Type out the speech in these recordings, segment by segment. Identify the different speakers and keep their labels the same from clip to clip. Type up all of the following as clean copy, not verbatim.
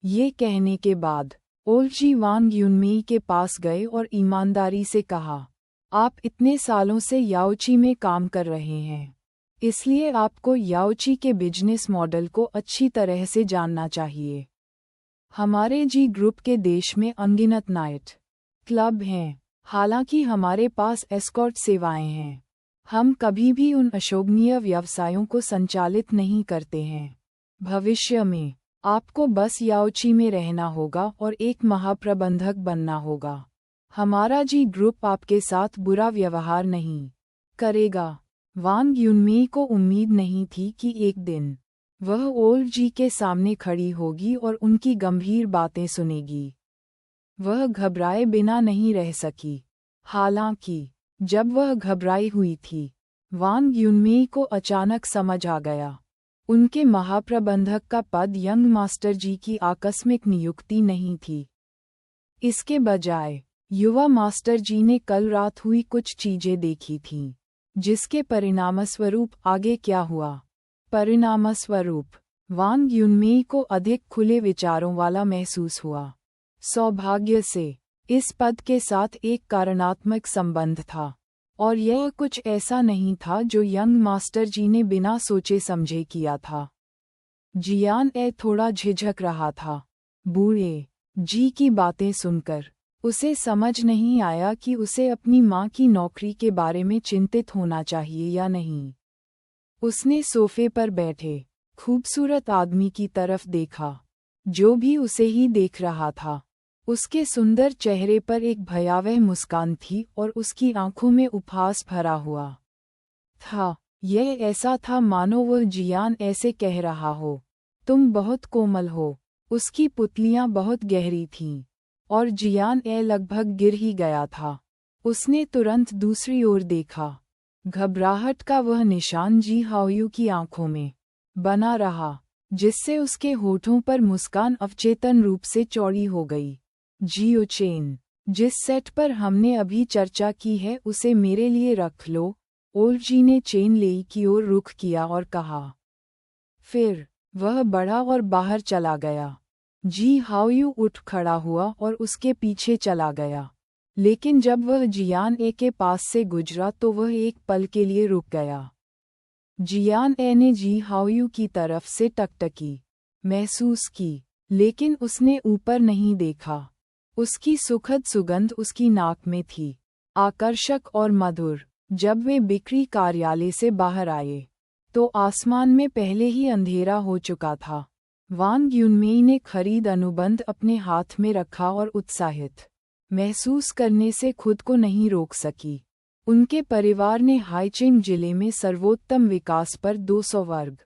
Speaker 1: ये कहने के बाद ओल्जी वांग युनमेई के पास गए और ईमानदारी से कहा, आप इतने सालों से याओची में काम कर रहे हैं, इसलिए आपको याओची के बिजनेस मॉडल को अच्छी तरह से जानना चाहिए। हमारे जी ग्रुप के देश में अनगिनत नाइट क्लब हैं, हालांकि हमारे पास एस्कॉर्ट सेवाएं हैं। हम कभी भी उन अशोभनीय व्यवसायों को संचालित नहीं करते हैं। भविष्य में आपको बस याओची में रहना होगा और एक महाप्रबंधक बनना होगा। हमारा जी ग्रुप आपके साथ बुरा व्यवहार नहीं करेगा। वांग युनमेई को उम्मीद नहीं थी कि एक दिन वह ओल्ड जी के सामने खड़ी होगी और उनकी गंभीर बातें सुनेगी। वह घबराए बिना नहीं रह सकी। हालांकि जब वह घबराई हुई थी, वांग युनमेई को अचानक समझ आ गया। उनके महाप्रबंधक का पद यंग मास्टर जी की आकस्मिक नियुक्ति नहीं थी। इसके बजाय युवा मास्टर जी ने कल रात हुई कुछ चीजें देखी थीं, जिसके परिणामस्वरूप आगे क्या हुआ। परिणामस्वरूप वांग युनमेई को अधिक खुले विचारों वाला महसूस हुआ। सौभाग्य से इस पद के साथ एक कारणात्मक संबंध था, और यह कुछ ऐसा नहीं था जो यंग मास्टर जी ने बिना सोचे समझे किया था। जियान थोड़ा झिझक रहा था। बूढ़े जी की बातें सुनकर उसे समझ नहीं आया कि उसे अपनी माँ की नौकरी के बारे में चिंतित होना चाहिए या नहीं। उसने सोफे पर बैठे खूबसूरत आदमी की तरफ देखा, जो भी उसे ही देख रहा था। उसके सुंदर चेहरे पर एक भयावह मुस्कान थी और उसकी आंखों में उपहास भरा हुआ था। यह ऐसा था मानो वह जियान ऐसे कह रहा हो, तुम बहुत कोमल हो। उसकी पुतलियां बहुत गहरी थीं, और जियान लगभग गिर ही गया था। उसने तुरंत दूसरी ओर देखा। घबराहट का वह निशान जी हाओयू की आंखों में बना रहा, जिससे उसके होठों पर मुस्कान अवचेतन रूप से चौड़ी हो गई। जियो चेन, जिस सेट पर हमने अभी चर्चा की है उसे मेरे लिए रख लो। ओल्जी ने चेन लेई की ओर रुख किया और कहा। फिर वह बढ़ा और बाहर चला गया। जी हाओयू उठ खड़ा हुआ और उसके पीछे चला गया, लेकिन जब वह जियान के पास से गुजरा तो वह एक पल के लिए रुक गया। जियान ने जी हाओयू की तरफ से टकटकी महसूस की, लेकिन उसने ऊपर नहीं देखा। उसकी सुखद सुगंध उसकी नाक में थी, आकर्षक और मधुर। जब वे बिक्री कार्यालय से बाहर आए, तो आसमान में पहले ही अंधेरा हो चुका था। वांग युनमेई ने खरीद अनुबंध अपने हाथ में रखा और उत्साहित महसूस करने से खुद को नहीं रोक सकी। उनके परिवार ने हाइचिंग जिले में सर्वोत्तम विकास पर 200 वर्ग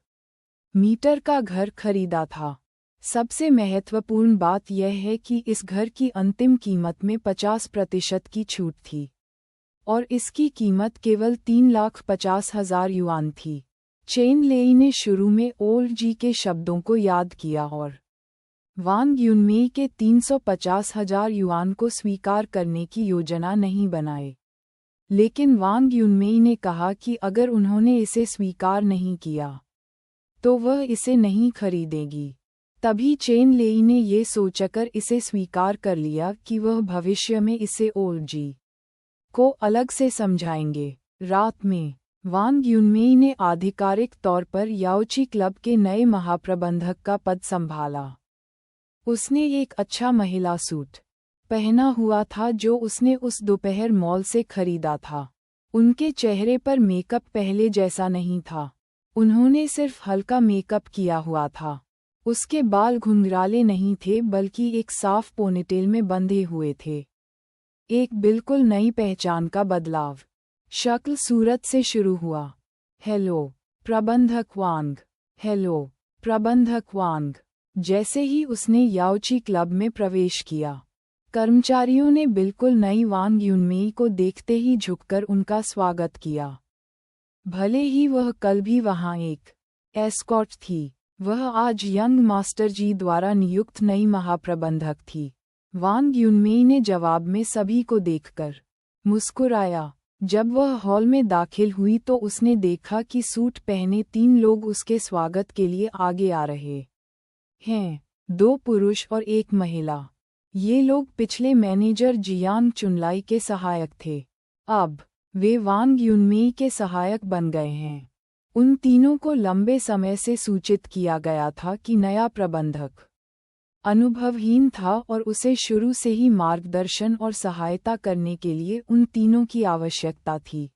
Speaker 1: मीटर का घर खरीदा था। सबसे महत्वपूर्ण बात यह है कि इस घर की अंतिम कीमत में 50% की छूट थी, और इसकी कीमत केवल 3,50,000 युआन थी। चेन लेई ने शुरू में ओल्ड जी के शब्दों को याद किया और वांग युनमेई के 350,000 युआन को स्वीकार करने की योजना नहीं बनाई। लेकिन वांग युनमेई ने कहा कि अगर उन्होंने इसे स्वीकार नहीं किया, तो वह इसे नहीं खरीदेगी। तभी चेन लेई ने ये सोचकर इसे स्वीकार कर लिया कि वह भविष्य में इसे ओल्ड जी को अलग से समझाएंगे। रात में वांग युनमेई ने आधिकारिक तौर पर याओची क्लब के नए महाप्रबंधक का पद संभाला। उसने एक अच्छा महिला सूट पहना हुआ था जो उसने उस दोपहर मॉल से खरीदा था। उनके चेहरे पर मेकअप पहले जैसा नहीं था, उन्होंने सिर्फ हल्का मेकअप किया हुआ था। उसके बाल घुंघराले नहीं थे बल्कि एक साफ पोनीटेल में बंधे हुए थे। एक बिल्कुल नई पहचान का बदलाव शक्ल सूरत से शुरू हुआ। हेलो प्रबंधक वांग। हेलो प्रबंधक वांग। जैसे ही उसने याओची क्लब में प्रवेश किया, कर्मचारियों ने बिल्कुल नई वांग युनमेई को देखते ही झुककर उनका स्वागत किया। भले ही वह कल भी वहां एक एस्कॉर्ट थी, वह आज यंग मास्टर जी द्वारा नियुक्त नई महाप्रबंधक थी। वांग युनमेई ने जवाब में सभी को देखकर मुस्कुराया। जब वह हॉल में दाखिल हुई तो उसने देखा कि सूट पहने 3 लोग उसके स्वागत के लिए आगे आ रहे हैं। 2 पुरुष और 1 महिला। ये लोग पिछले मैनेजर जियांग चुनलाई के सहायक थे। अब वे वांग युनमेई के सहायक बन गए हैं। उन तीनों को लंबे समय से सूचित किया गया था कि नया प्रबंधक अनुभवहीन था और उसे शुरू से ही मार्गदर्शन और सहायता करने के लिए उन तीनों की आवश्यकता थी।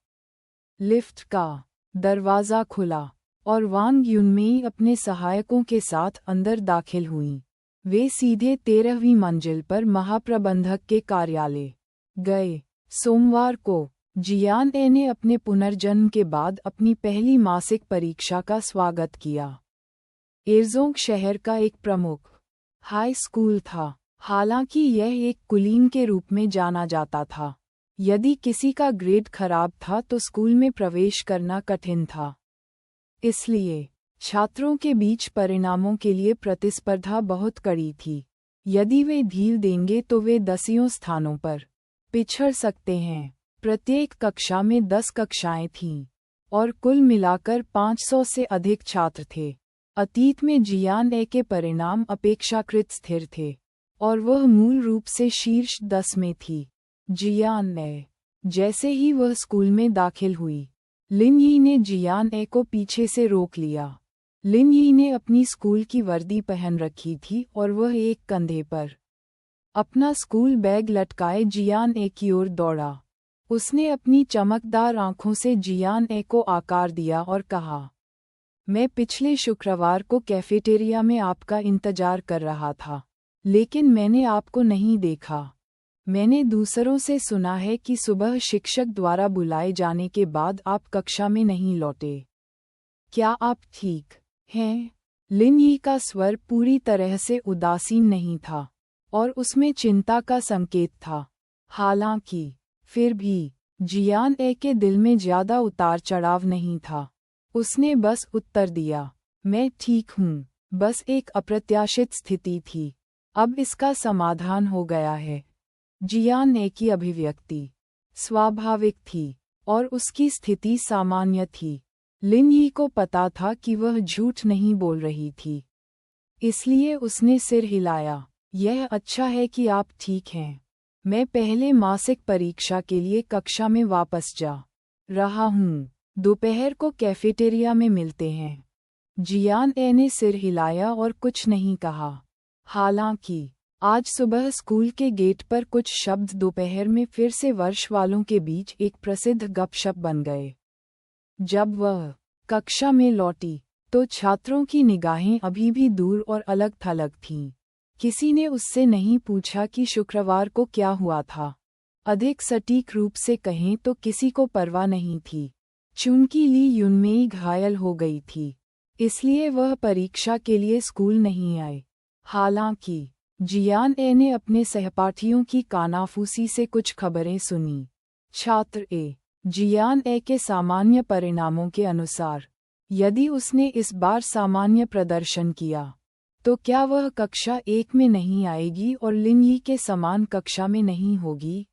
Speaker 1: लिफ्ट का दरवाज़ा खुला और वांग युनमेई अपने सहायकों के साथ अंदर दाखिल हुईं। वे सीधे 13वीं मंजिल पर महाप्रबंधक के कार्यालय गए। सोमवार को जियान ए ने अपने पुनर्जन्म के बाद अपनी पहली मासिक परीक्षा का स्वागत किया। एरजोंग शहर का एक प्रमुख हाई स्कूल था, हालांकि यह एक कुलीन के रूप में जाना जाता था। यदि किसी का ग्रेड खराब था तो स्कूल में प्रवेश करना कठिन था। इसलिए छात्रों के बीच परिणामों के लिए प्रतिस्पर्धा बहुत कड़ी थी। यदि वे ढील देंगे तो वे 10 स्थानों पर पिछड़ सकते हैं। प्रत्येक कक्षा में 10 कक्षाएं थीं और कुल मिलाकर 500 से अधिक छात्र थे। अतीत में जियान ए के परिणाम अपेक्षाकृत स्थिर थे और वह मूल रूप से शीर्ष 10 में थी। जियान ए जैसे ही वह स्कूल में दाखिल हुई, लिन यी ने जियान ए को पीछे से रोक लिया। लिन यी ने अपनी स्कूल की वर्दी पहन रखी थी और वह एक कंधे पर अपना स्कूल बैग लटकाए जियान ए की ओर दौड़ा। उसने अपनी चमकदार आंखों से जियान ए को आकार दिया और कहा, मैं पिछले शुक्रवार को कैफेटेरिया में आपका इंतजार कर रहा था, लेकिन मैंने आपको नहीं देखा। मैंने दूसरों से सुना है कि सुबह शिक्षक द्वारा बुलाए जाने के बाद आप कक्षा में नहीं लौटे। क्या आप ठीक हैं? लिन यी का स्वर पूरी तरह से उदासीन नहीं था और उसमें चिंता का संकेत था। हालांकि फिर भी जियान ए के दिल में ज्यादा उतार चढ़ाव नहीं था। उसने बस उत्तर दिया, मैं ठीक हूँ, बस एक अप्रत्याशित स्थिति थी। अब इसका समाधान हो गया है। जियान ए की अभिव्यक्ति स्वाभाविक थी और उसकी स्थिति सामान्य थी। लिन यी को पता था कि वह झूठ नहीं बोल रही थी, इसलिए उसने सिर हिलाया। यह अच्छा है कि आप ठीक हैं। मैं पहले मासिक परीक्षा के लिए कक्षा में वापस जा रहा हूँ। दोपहर को कैफेटेरिया में मिलते हैं। जियान ए ने सिर हिलाया और कुछ नहीं कहा। हालांकि आज सुबह स्कूल के गेट पर कुछ शब्द दोपहर में फिर से वर्ष वालों के बीच एक प्रसिद्ध गपशप बन गए। जब वह कक्षा में लौटी तो छात्रों की निगाहें अभी भी दूर और अलग थलग थीं। किसी ने उससे नहीं पूछा कि शुक्रवार को क्या हुआ था। अधिक सटीक रूप से कहें तो किसी को परवाह नहीं थी। चूंकि ली युनमेई घायल हो गई थी, इसलिए वह परीक्षा के लिए स्कूल नहीं आए। हालांकि जियान ए ने अपने सहपाठियों की कानाफूसी से कुछ खबरें सुनी। छात्र ए जियान ए के सामान्य परिणामों के अनुसार, यदि उसने इस बार सामान्य प्रदर्शन किया तो क्या वह कक्षा 1 में नहीं आएगी और लिन यी के समान कक्षा में नहीं होगी?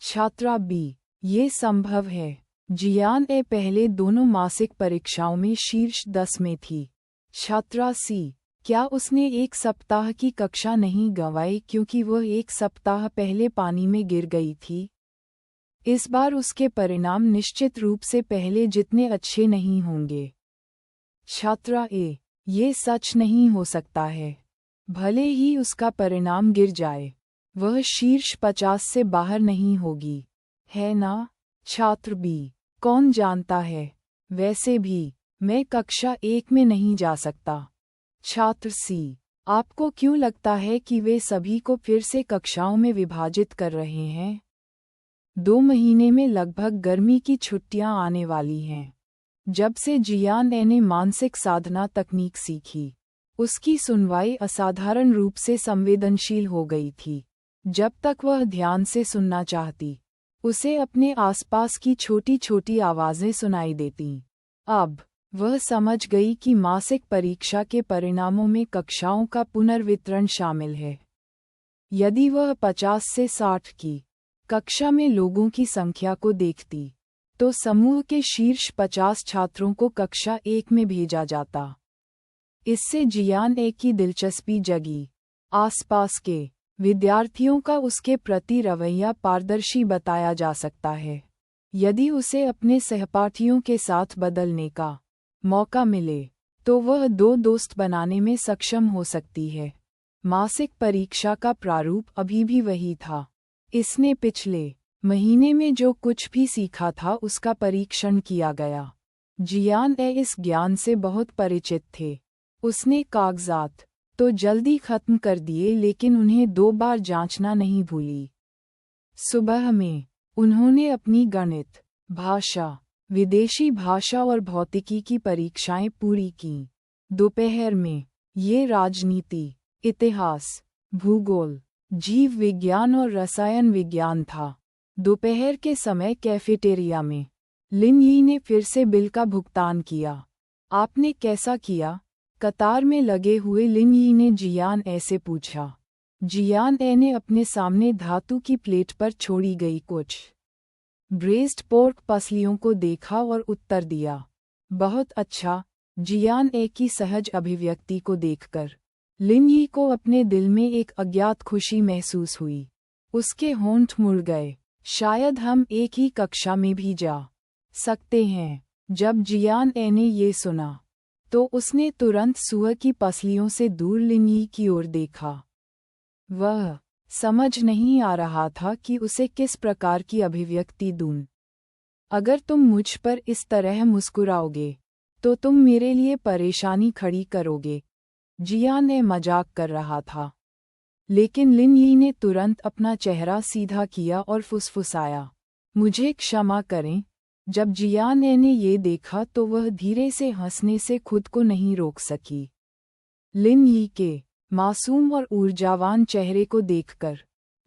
Speaker 1: छात्रा बी, ये संभव है। जियान ए पहले दोनों मासिक परीक्षाओं में शीर्ष 10 में थी। छात्रा सी, क्या उसने एक सप्ताह की कक्षा नहीं गंवाई क्योंकि वह एक सप्ताह पहले पानी में गिर गई थी? इस बार उसके परिणाम निश्चित रूप से पहले जितने अच्छे नहीं होंगे। छात्रा ए, ये सच नहीं हो सकता है। भले ही उसका परिणाम गिर जाए, वह शीर्ष 50 से बाहर नहीं होगी, है ना? छात्र बी, कौन जानता है, वैसे भी मैं कक्षा 1 में नहीं जा सकता। छात्र सी, आपको क्यों लगता है कि वे सभी को फिर से कक्षाओं में विभाजित कर रहे हैं? 2 महीने में लगभग गर्मी की छुट्टियां आने वाली हैं। जब से जियान ए ने मानसिक साधना तकनीक सीखी, उसकी सुनवाई असाधारण रूप से संवेदनशील हो गई थी। जब तक वह ध्यान से सुनना चाहती, उसे अपने आसपास की छोटी छोटी आवाज़ें सुनाई देतीं। अब वह समझ गई कि मासिक परीक्षा के परिणामों में कक्षाओं का पुनर्वितरण शामिल है। यदि वह 50 से 60 की कक्षा में लोगों की संख्या को देखती, तो समूह के शीर्ष 50 छात्रों को कक्षा 1 में भेजा जाता। इससे जियान ए की दिलचस्पी जगी। आसपास के विद्यार्थियों का उसके प्रति रवैया पारदर्शी बताया जा सकता है। यदि उसे अपने सहपाठियों के साथ बदलने का मौका मिले तो वह 2 दोस्त बनाने में सक्षम हो सकती है। मासिक परीक्षा का प्रारूप अभी भी वही था। इसने पिछले महीने में जो कुछ भी सीखा था उसका परीक्षण किया गया। जियान ए इस ज्ञान से बहुत परिचित थे। उसने कागजात तो जल्दी खत्म कर दिए लेकिन उन्हें 2 बार जांचना नहीं भूली। सुबह में उन्होंने अपनी गणित, भाषा, विदेशी भाषा और भौतिकी की परीक्षाएं पूरी कीं। दोपहर में ये राजनीति, इतिहास, भूगोल, जीव विज्ञान और रसायन विज्ञान था। दोपहर के समय कैफेटेरिया में लिन यी ने फिर से बिल का भुगतान किया। आपने कैसा किया? कतार में लगे हुए लिन यी ने जियान ए से पूछा। जियान ए ने अपने सामने धातु की प्लेट पर छोड़ी गई कुछ ब्रेस्ड पोर्क पसलियों को देखा और उत्तर दिया, बहुत अच्छा। जियान ए की सहज अभिव्यक्ति को देखकर लिन यी को अपने दिल में एक अज्ञात खुशी महसूस हुई। उसके होंठ मुड़ गए। शायद हम एक ही कक्षा में भी जा सकते हैं। जब जियान ए ने ये सुना तो उसने तुरंत सुअर की पसलियों से दूर लिन यी की ओर देखा। वह समझ नहीं आ रहा था कि उसे किस प्रकार की अभिव्यक्ति दूं। अगर तुम मुझ पर इस तरह मुस्कुराओगे तो तुम मेरे लिए परेशानी खड़ी करोगे। जियान ए मजाक कर रहा था, लेकिन लिन यी ने तुरंत अपना चेहरा सीधा किया और फुसफुसाया, मुझे क्षमा करें। जब जियान ए ने ये देखा तो वह धीरे से हंसने से खुद को नहीं रोक सकी। लिन यी के मासूम और ऊर्जावान चेहरे को देखकर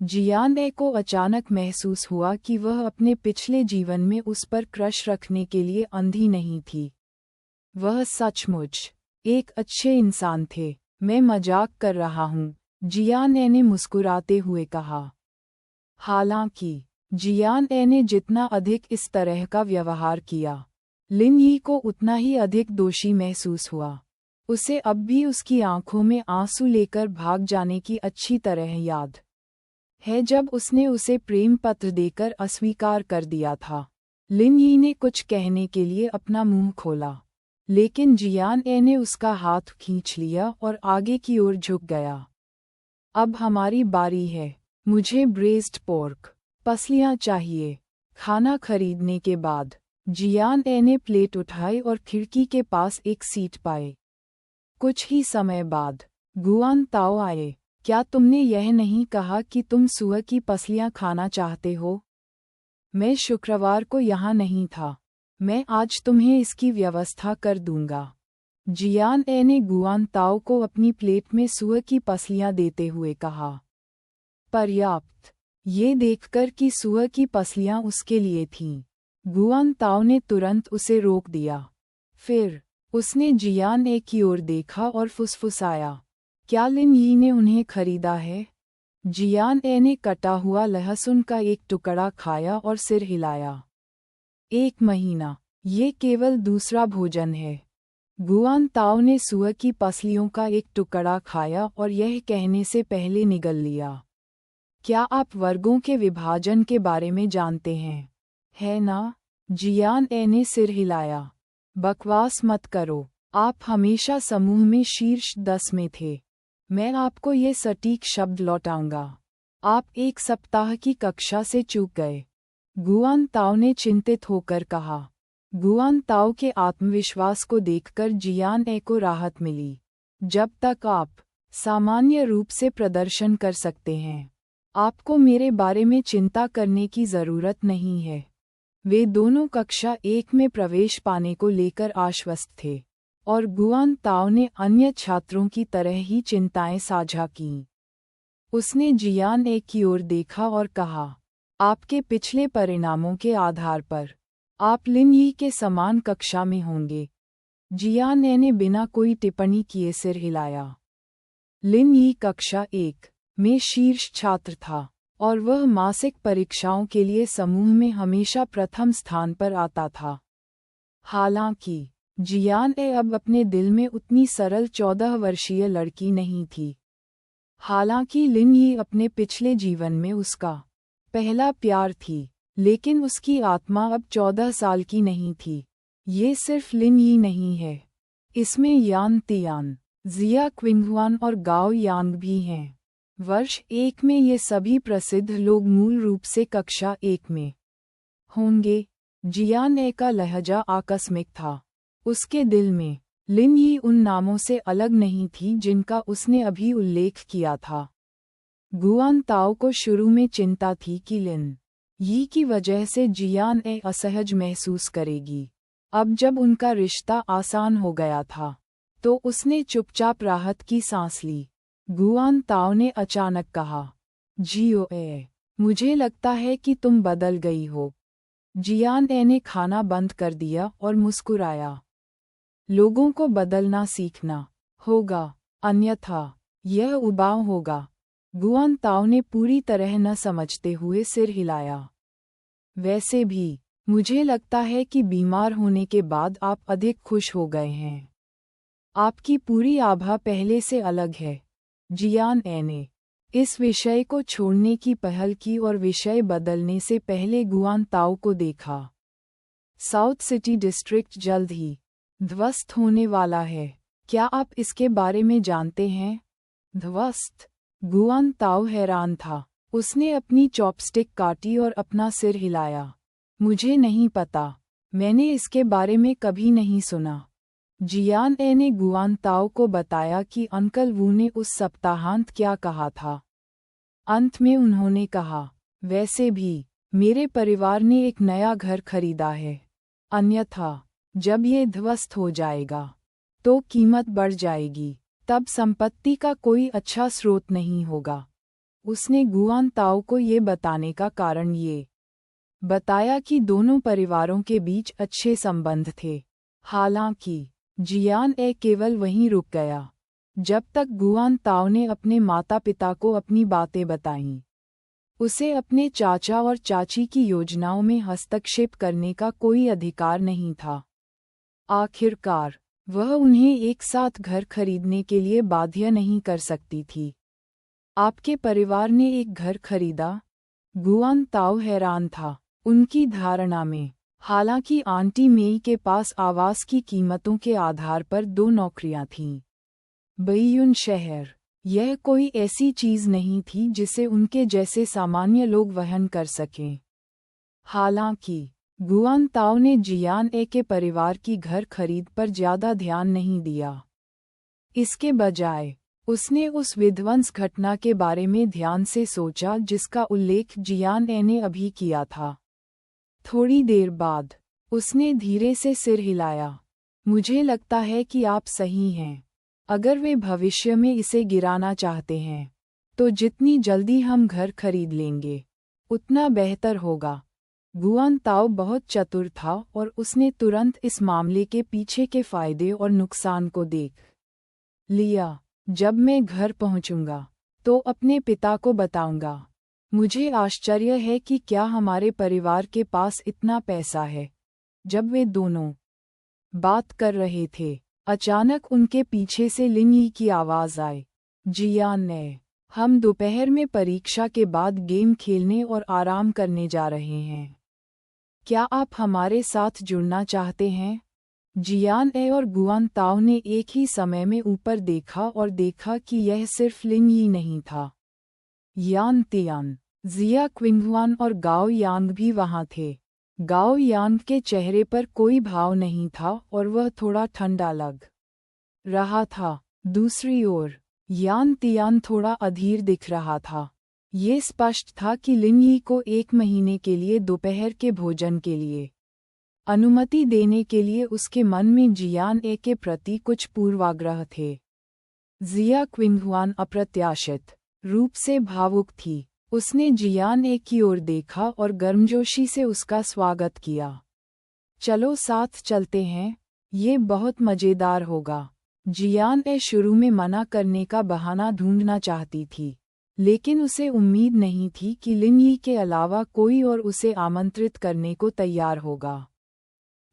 Speaker 1: जियान ए को अचानक महसूस हुआ कि वह अपने पिछले जीवन में उस पर क्रश रखने के लिए अंधी नहीं थी। वह सचमुच एक अच्छे इंसान थे। मैं मजाक कर रहा हूँ, जियान ए ने मुस्कुराते हुए कहा। हालांकि जियान ए ने जितना अधिक इस तरह का व्यवहार किया, लिन यी को उतना ही अधिक दोषी महसूस हुआ। उसे अब भी उसकी आंखों में आंसू लेकर भाग जाने की अच्छी तरह याद है जब उसने उसे प्रेम पत्र देकर अस्वीकार कर दिया था। लिन यी ने कुछ कहने के लिए अपना मुंह खोला, लेकिन जियान ए ने उसका हाथ खींच लिया और आगे की ओर झुक गया। अब हमारी बारी है। मुझे ब्रेस्ड पोर्क पसलियां चाहिए। खाना खरीदने के बाद जियान ए ने प्लेट उठाई और खिड़की के पास एक सीट पाई। कुछ ही समय बाद गुआन ताओ आए। क्या तुमने यह नहीं कहा कि तुम सुअर की पसलियां खाना चाहते हो? मैं शुक्रवार को यहाँ नहीं था। मैं आज तुम्हें इसकी व्यवस्था कर दूंगा। जियान ए ने गुआन ताओ को अपनी प्लेट में सुअर की पसलियां देते हुए कहा। पर्याप्त। ये देखकर कि सुअर की पसलियां उसके लिए थीं, गुआन ताओ ने तुरंत उसे रोक दिया। फिर उसने जियान ए की ओर देखा और फुसफुसाया, क्या लिन यी ने उन्हें खरीदा है? जियान ए ने कटा हुआ लहसुन का एक टुकड़ा खाया और सिर हिलाया। 1 महीना, ये केवल दूसरा भोजन है। गुआन ताओ ने सुअर की पसलियों का एक टुकड़ा खाया और यह कहने से पहले निगल लिया, क्या आप वर्गों के विभाजन के बारे में जानते हैं, है ना? जियान ए ने सिर हिलाया। बकवास मत करो, आप हमेशा समूह में शीर्ष 10 में थे। मैं आपको ये सटीक शब्द लौटाऊंगा। आप 1 सप्ताह की कक्षा से चूक गए। गुआन ताओ ने चिंतित होकर कहा। गुआन ताओ के आत्मविश्वास को देखकर जियान ए को राहत मिली। जब तक आप सामान्य रूप से प्रदर्शन कर सकते हैं, आपको मेरे बारे में चिंता करने की जरूरत नहीं है। वे दोनों कक्षा 1 में प्रवेश पाने को लेकर आश्वस्त थे, और गुआन ताओ ने अन्य छात्रों की तरह ही चिंताएं साझा कीं। उसने जियान ए की ओर देखा और कहा, आपके पिछले परिणामों के आधार पर आप लिन यी के समान कक्षा में होंगे। जियान ए ने बिना कोई टिप्पणी किए सिर हिलाया। लिन यी कक्षा 1 में शीर्ष छात्र था, और वह मासिक परीक्षाओं के लिए समूह में हमेशा प्रथम स्थान पर आता था। हालांकि जियान ए अब अपने दिल में उतनी सरल 14 वर्षीय लड़की नहीं थी। हालांकि लिन यी अपने पिछले जीवन में उसका पहला प्यार थी, लेकिन उसकी आत्मा अब 14 साल की नहीं थी। ये सिर्फ लिन यी नहीं है, इसमें यान तियान, जिया क्विंगहुआन और गाओ यांग भी हैं। वर्ष 1 में ये सभी प्रसिद्ध लोग मूल रूप से कक्षा 1 में होंगे। जियान ए का लहजा आकस्मिक था। उसके दिल में लिन यी उन नामों से अलग नहीं थी जिनका उसने अभी उल्लेख किया था। गुआन ताओ को शुरू में चिंता थी कि लिन यी की वजह से जियान ए असहज महसूस करेगी। अब जब उनका रिश्ता आसान हो गया था, तो उसने चुपचाप राहत की सांस ली। गुआन ताओ ने अचानक कहा, जियो ए, मुझे लगता है कि तुम बदल गई हो। जियान ए ने खाना बंद कर दिया और मुस्कुराया। लोगों को बदलना सीखना होगा, अन्यथा यह उबाऊ होगा। गुआन ताओ ने पूरी तरह न समझते हुए सिर हिलाया। वैसे भी मुझे लगता है कि बीमार होने के बाद आप अधिक खुश हो गए हैं। आपकी पूरी आभा पहले से अलग है। जियान ए ने इस विषय को छोड़ने की पहल की और विषय बदलने से पहले गुआन ताओ को देखा। साउथ सिटी डिस्ट्रिक्ट जल्द ही ध्वस्त होने वाला है। क्या आप इसके बारे में जानते हैं? ध्वस्त? गुआन ताओ हैरान था। उसने अपनी चॉपस्टिक काटी और अपना सिर हिलाया। मुझे नहीं पता, मैंने इसके बारे में कभी नहीं सुना। जियान ए ने गुआन ताओ को बताया कि अंकल वू ने उस सप्ताहांत क्या कहा था। अंत में उन्होंने कहा, वैसे भी मेरे परिवार ने एक नया घर खरीदा है, अन्यथा जब ये ध्वस्त हो जाएगा तो कीमत बढ़ जाएगी, तब संपत्ति का कोई अच्छा स्रोत नहीं होगा। उसने गुआन ताओ को ये बताने का कारण ये बताया कि दोनों परिवारों के बीच अच्छे संबंध थे। हालांकि जियान ए केवल वहीं रुक गया, जब तक गुआन ताओ ने अपने माता पिता को अपनी बातें बताईं। उसे अपने चाचा और चाची की योजनाओं में हस्तक्षेप करने का कोई अधिकार नहीं था। आखिरकार वह उन्हें एक साथ घर खरीदने के लिए बाध्य नहीं कर सकती थी। आपके परिवार ने एक घर खरीदा? गुआन ताओ हैरान था। उनकी धारणा में, हालांकि आंटी मेई के पास आवास की कीमतों के आधार पर 2 नौकरियां थीं। बेइयुन शहर, यह कोई ऐसी चीज नहीं थी जिसे उनके जैसे सामान्य लोग वहन कर सकें। हालांकि गुआन ताओ ने जियान ए के परिवार की घर खरीद पर ज्यादा ध्यान नहीं दिया। इसके बजाय उसने उस विध्वंस घटना के बारे में ध्यान से सोचा जिसका उल्लेख जियान ए ने अभी किया था। थोड़ी देर बाद उसने धीरे से सिर हिलाया। मुझे लगता है कि आप सही हैं। अगर वे भविष्य में इसे गिराना चाहते हैं, तो जितनी जल्दी हम घर खरीद लेंगे, उतना बेहतर होगा। गुआन ताओ बहुत चतुर था और उसने तुरंत इस मामले के पीछे के फायदे और नुकसान को देख लिया। जब मैं घर पहुंचूंगा, तो अपने पिता को बताऊंगा। मुझे आश्चर्य है कि क्या हमारे परिवार के पास इतना पैसा है। जब वे दोनों बात कर रहे थे, अचानक उनके पीछे से लिन यी की आवाज आई। जियान ने, हम दोपहर में परीक्षा के बाद गेम खेलने और आराम करने जा रहे हैं। क्या आप हमारे साथ जुड़ना चाहते हैं? जियान ए और गुआन ताओ ने एक ही समय में ऊपर देखा और देखा कि यह सिर्फ लिन यी नहीं था। यान तियान, जिया क्विंगहुआन और गाओ यांग भी वहां थे। गाओ यांग के चेहरे पर कोई भाव नहीं था और वह थोड़ा ठंडा लग रहा था। दूसरी ओर यान तियान थोड़ा अधीर दिख रहा था। ये स्पष्ट था कि लिन यी को 1 महीने के लिए दोपहर के भोजन के लिए अनुमति देने के लिए उसके मन में जियान ए के प्रति कुछ पूर्वाग्रह थे। जिया क्विंगहुआन अप्रत्याशित रूप से भावुक थी। उसने जियान ए की ओर देखा और गर्मजोशी से उसका स्वागत किया। चलो साथ चलते हैं, ये बहुत मजेदार होगा। जियान ए शुरू में मना करने का बहाना ढूंढना चाहती थी, लेकिन उसे उम्मीद नहीं थी कि लिन यी के अलावा कोई और उसे आमंत्रित करने को तैयार होगा।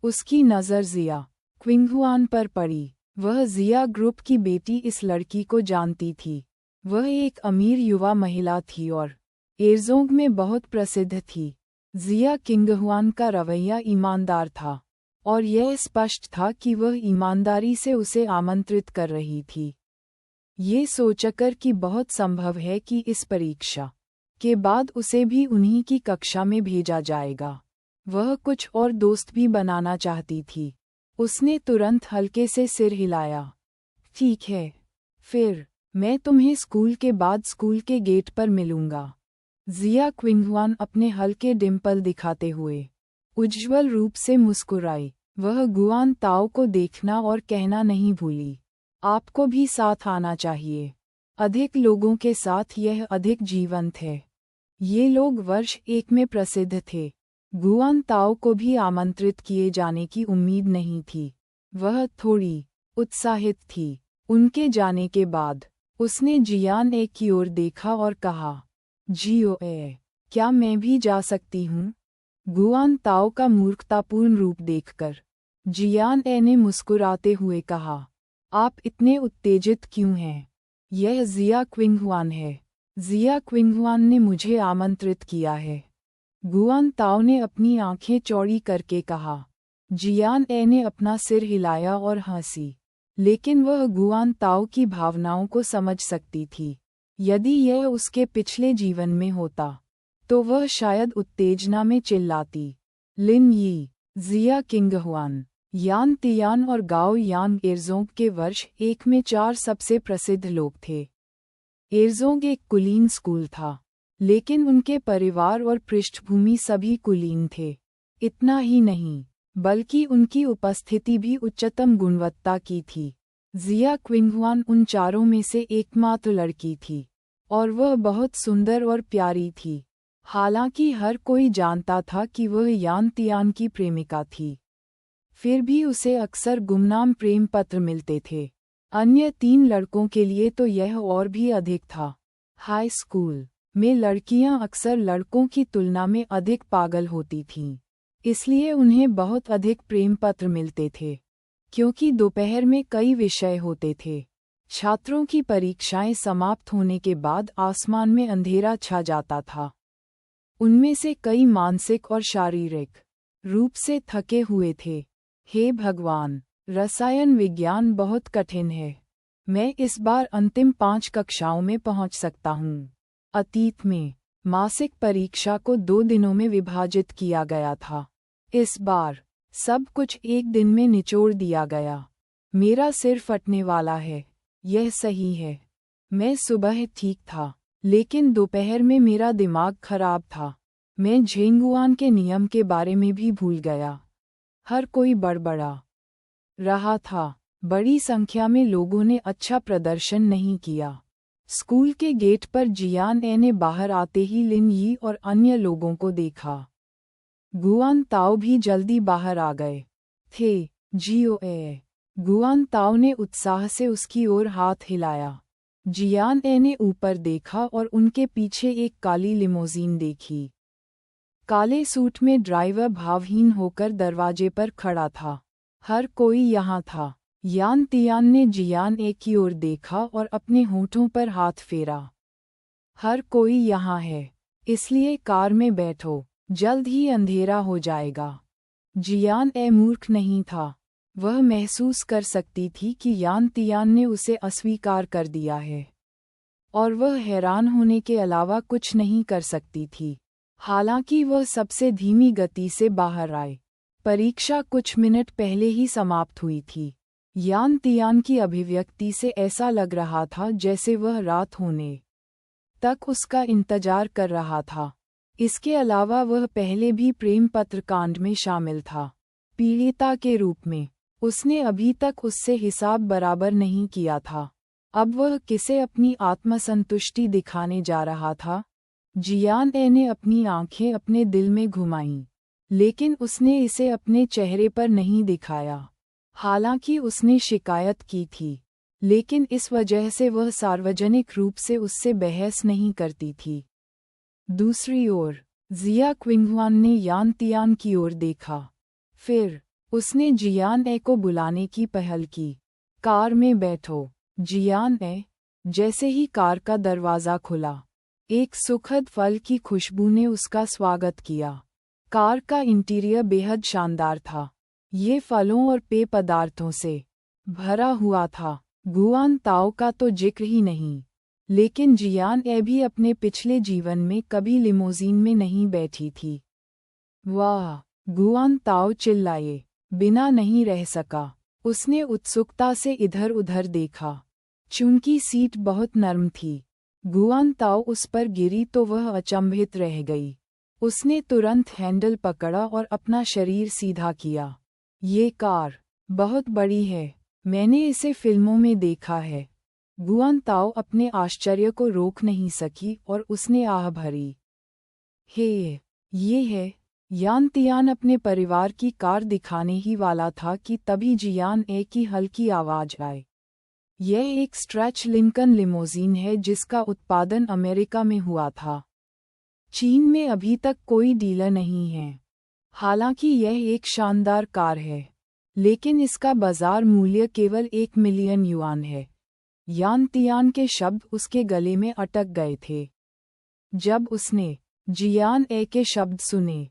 Speaker 1: उसकी नज़र जिया क्विंगहुआन पर पड़ी। वह जिया ग्रुप की बेटी इस लड़की को जानती थी। वह एक अमीर युवा महिला थी और एरजोंग में बहुत प्रसिद्ध थी। जिया किंगहुआन का रवैया ईमानदार था और यह स्पष्ट था कि वह ईमानदारी से उसे आमंत्रित कर रही थी। ये सोचकर कि बहुत संभव है कि इस परीक्षा के बाद उसे भी उन्हीं की कक्षा में भेजा जाएगा, वह कुछ और दोस्त भी बनाना चाहती थी। उसने तुरंत हल्के से सिर हिलाया। ठीक है, फिर मैं तुम्हें स्कूल के बाद स्कूल के गेट पर मिलूंगा। जिया क्विंगहुआन अपने हल्के डिम्पल दिखाते हुए उज्ज्वल रूप से मुस्कुराई। वह गुआन ताओ को देखना और कहना नहीं भूली, आपको भी साथ आना चाहिए। अधिक लोगों के साथ यह अधिक जीवंत है। ये लोग वर्ष 1 में प्रसिद्ध थे। गुआन ताओ को भी आमंत्रित किए जाने की उम्मीद नहीं थी। वह थोड़ी उत्साहित थी। उनके जाने के बाद उसने जियान ए की ओर देखा और कहा, जियो ए, क्या मैं भी जा सकती हूँ? गुआन ताओ का मूर्खतापूर्ण रूप देखकर जियान ए ने मुस्कुराते हुए कहा, आप इतने उत्तेजित क्यों हैं? यह जिया क्विंगहुआन है। जिया क्विंगहुआन ने मुझे आमंत्रित किया है। गुआन ताओ ने अपनी आंखें चौड़ी करके कहा। जियान ए ने अपना सिर हिलाया और हंसी, लेकिन वह गुआन ताओ की भावनाओं को समझ सकती थी। यदि यह उसके पिछले जीवन में होता तो वह शायद उत्तेजना में चिल्लाती। लिन यी, जिया किंगहुआन, यान तियान और गाओ यांग एरजोंग के वर्ष 1 में 4 सबसे प्रसिद्ध लोग थे। एरजोंग एक कुलीन स्कूल था, लेकिन उनके परिवार और पृष्ठभूमि सभी कुलीन थे। इतना ही नहीं, बल्कि उनकी उपस्थिति भी उच्चतम गुणवत्ता की थी। जिया क्विंगहुआन उन चारों में से एकमात्र लड़की थी और वह बहुत सुंदर और प्यारी थी। हालांकि हर कोई जानता था कि वह यान तियान की प्रेमिका थी, फिर भी उसे अक्सर गुमनाम प्रेम पत्र मिलते थे। अन्य 3 लड़कों के लिए तो यह और भी अधिक था। हाई स्कूल में लड़कियां अक्सर लड़कों की तुलना में अधिक पागल होती थीं, इसलिए उन्हें बहुत अधिक प्रेम पत्र मिलते थे। क्योंकि दोपहर में कई विषय होते थे, छात्रों की परीक्षाएं समाप्त होने के बाद आसमान में अंधेरा छा जाता था। उनमें से कई मानसिक और शारीरिक रूप से थके हुए थे। हे भगवान, रसायन विज्ञान बहुत कठिन है। मैं इस बार अंतिम 5 कक्षाओं में पहुंच सकता हूँ। अतीत में मासिक परीक्षा को 2 दिनों में विभाजित किया गया था। इस बार सब कुछ एक दिन में निचोड़ दिया गया। मेरा सिर फटने वाला है, यह सही है। मैं सुबह ठीक था, लेकिन दोपहर में मेरा दिमाग खराब था। मैं झेंगुआन के नियम के बारे में भी भूल गया। हर कोई बड़बड़ा रहा था। बड़ी संख्या में लोगों ने अच्छा प्रदर्शन नहीं किया। स्कूल के गेट पर जियान ए ने बाहर आते ही लिन यी और अन्य लोगों को देखा। गुआन ताओ भी जल्दी बाहर आ गए थे। जियो ए, गुआन ताओ ने उत्साह से उसकी ओर हाथ हिलाया। जियान ए ने ऊपर देखा और उनके पीछे एक काली लिमोजीन देखी। काले सूट में ड्राइवर भावहीन होकर दरवाजे पर खड़ा था। हर कोई यहाँ था। यान तियान ने जियान ए की ओर देखा और अपने होठों पर हाथ फेरा। हर कोई यहाँ है, इसलिए कार में बैठो, जल्द ही अंधेरा हो जाएगा। जियान ए मूर्ख नहीं था। वह महसूस कर सकती थी कि यान तियान ने उसे अस्वीकार कर दिया है, और वह हैरान होने के अलावा कुछ नहीं कर सकती थी। हालांकि वह सबसे धीमी गति से बाहर आए। परीक्षा कुछ मिनट पहले ही समाप्त हुई थी। यान तियान की अभिव्यक्ति से ऐसा लग रहा था जैसे वह रात होने तक उसका इंतजार कर रहा था। इसके अलावा वह पहले भी प्रेम पत्र कांड में शामिल था। पीड़िता के रूप में उसने अभी तक उससे हिसाब बराबर नहीं किया था। अब वह किसे अपनी आत्मसंतुष्टि दिखाने जा रहा था? जियान ए ने अपनी आंखें अपने दिल में घुमाईं, लेकिन उसने इसे अपने चेहरे पर नहीं दिखाया। हालांकि उसने शिकायत की थी, लेकिन इस वजह से वह सार्वजनिक रूप से उससे बहस नहीं करती थी। दूसरी ओर जिया क्विंगहुआन ने यान तियान की ओर देखा। फिर उसने जियान ए को बुलाने की पहल की। कार में बैठो। जियान ए। जैसे ही कार का दरवाज़ा खुला, एक सुखद फल की खुशबू ने उसका स्वागत किया। कार का इंटीरियर बेहद शानदार था। ये फलों और पेय पदार्थों से भरा हुआ था। गुआन ताओ का तो जिक्र ही नहीं, लेकिन जियान ए भी अपने पिछले जीवन में कभी लिमोजीन में नहीं बैठी थी। वाह! गुआन ताओ चिल्लाए। बिना नहीं रह सका। उसने उत्सुकता से इधर-उधर देखा। चूंकि सीट बहुत नरम थी, गुआन ताओ उस पर गिरी तो वह अचंभित रह गई। उसने तुरंत हैंडल पकड़ा और अपना शरीर सीधा किया। ये कार बहुत बड़ी है। मैंने इसे फिल्मों में देखा है। गुआन ताओ अपने आश्चर्य को रोक नहीं सकी और उसने आह भरी। हे, ये है। यान तियान अपने परिवार की कार दिखाने ही वाला था कि तभी जियान ए की हल्की आवाज आए। यह एक स्ट्रेच लिंकन लिमोजीन है जिसका उत्पादन अमेरिका में हुआ था। चीन में अभी तक कोई डीलर नहीं है। हालांकि यह एक शानदार कार है, लेकिन इसका बाजार मूल्य केवल 1 मिलियन युआन है। यान तियान के शब्द उसके गले में अटक गए थे। जब उसने जियान ए के शब्द सुने,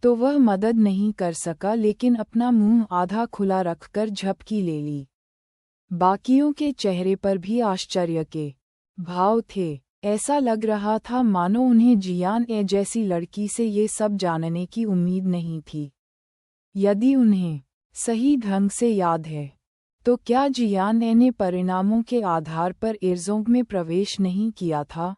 Speaker 1: तो वह मदद नहीं कर सका, लेकिन अपना मुंह आधा खुला रखकर झपकी ले ली। बाकियों के चेहरे पर भी आश्चर्य के भाव थे। ऐसा लग रहा था मानो उन्हें जियान ए जैसी लड़की से ये सब जानने की उम्मीद नहीं थी। यदि उन्हें सही ढंग से याद है, तो क्या जियान ए ने परिणामों के आधार पर एर्जोंग में प्रवेश नहीं किया था?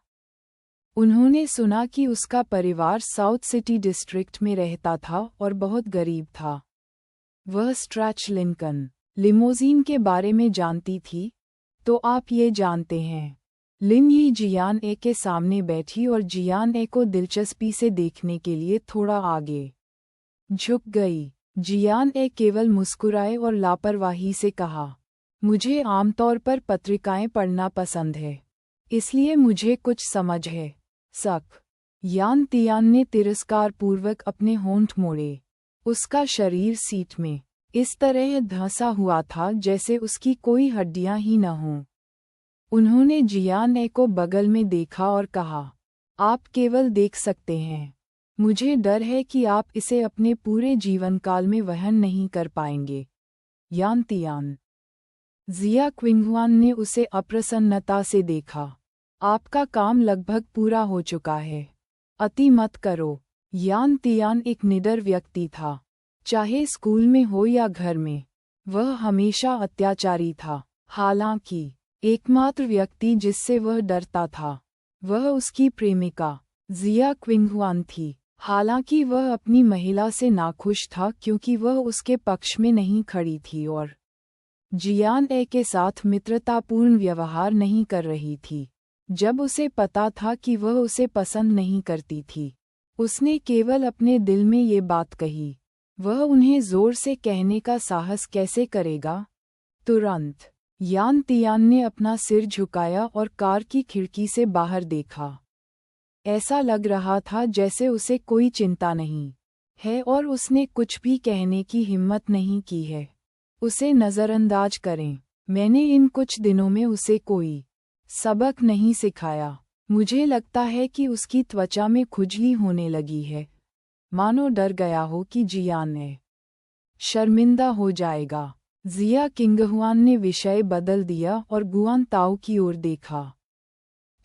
Speaker 1: उन्होंने सुना कि उसका परिवार साउथ सिटी डिस्ट्रिक्ट में रहता था और बहुत गरीब था। वह स्ट्रेच लिंकन लिमोजीन के बारे में जानती थी। तो आप ये जानते हैं। लिन यी जियान ए के सामने बैठी और जियान ए को दिलचस्पी से देखने के लिए थोड़ा आगे झुक गई। जियान ए केवल मुस्कुराए और लापरवाही से कहा, मुझे आमतौर पर पत्रिकाएं पढ़ना पसंद है, इसलिए मुझे कुछ समझ है। सक। यान तियान ने तिरस्कारपूर्वक अपने होंठ मोड़े। उसका शरीर सीट में इस तरह धंसा हुआ था जैसे उसकी कोई हड्डियां ही न हों। उन्होंने जियान ए को बगल में देखा और कहा, आप केवल देख सकते हैं। मुझे डर है कि आप इसे अपने पूरे जीवनकाल में वहन नहीं कर पाएंगे। यान तियान। जिया क्विंगहुआन ने उसे अप्रसन्नता से देखा। आपका काम लगभग पूरा हो चुका है। अति मत करो। यान तियान एक निडर व्यक्ति था। चाहे स्कूल में हो या घर में, वह हमेशा अत्याचारी था। हालांकि एकमात्र व्यक्ति जिससे वह डरता था, वह उसकी प्रेमिका जिया क्विंगहुआन थी। हालांकि वह अपनी महिला से नाखुश था क्योंकि वह उसके पक्ष में नहीं खड़ी थी और जियान ए के साथ मित्रतापूर्ण व्यवहार नहीं कर रही थी। जब उसे पता था कि वह उसे पसंद नहीं करती थी, उसने केवल अपने दिल में ये बात कही। वह उन्हें जोर से कहने का साहस कैसे करेगा? तुरंत यान तियान ने अपना सिर झुकाया और कार की खिड़की से बाहर देखा। ऐसा लग रहा था जैसे उसे कोई चिंता नहीं है और उसने कुछ भी कहने की हिम्मत नहीं की है। उसे नज़रअंदाज करें। मैंने इन कुछ दिनों में उसे कोई सबक नहीं सिखाया। मुझे लगता है कि उसकी त्वचा में खुजली होने लगी है, मानो डर गया हो कि जियान ए शर्मिंदा हो जाएगा। जिया किंगहुआन ने विषय बदल दिया और गुआन ताओ की ओर देखा।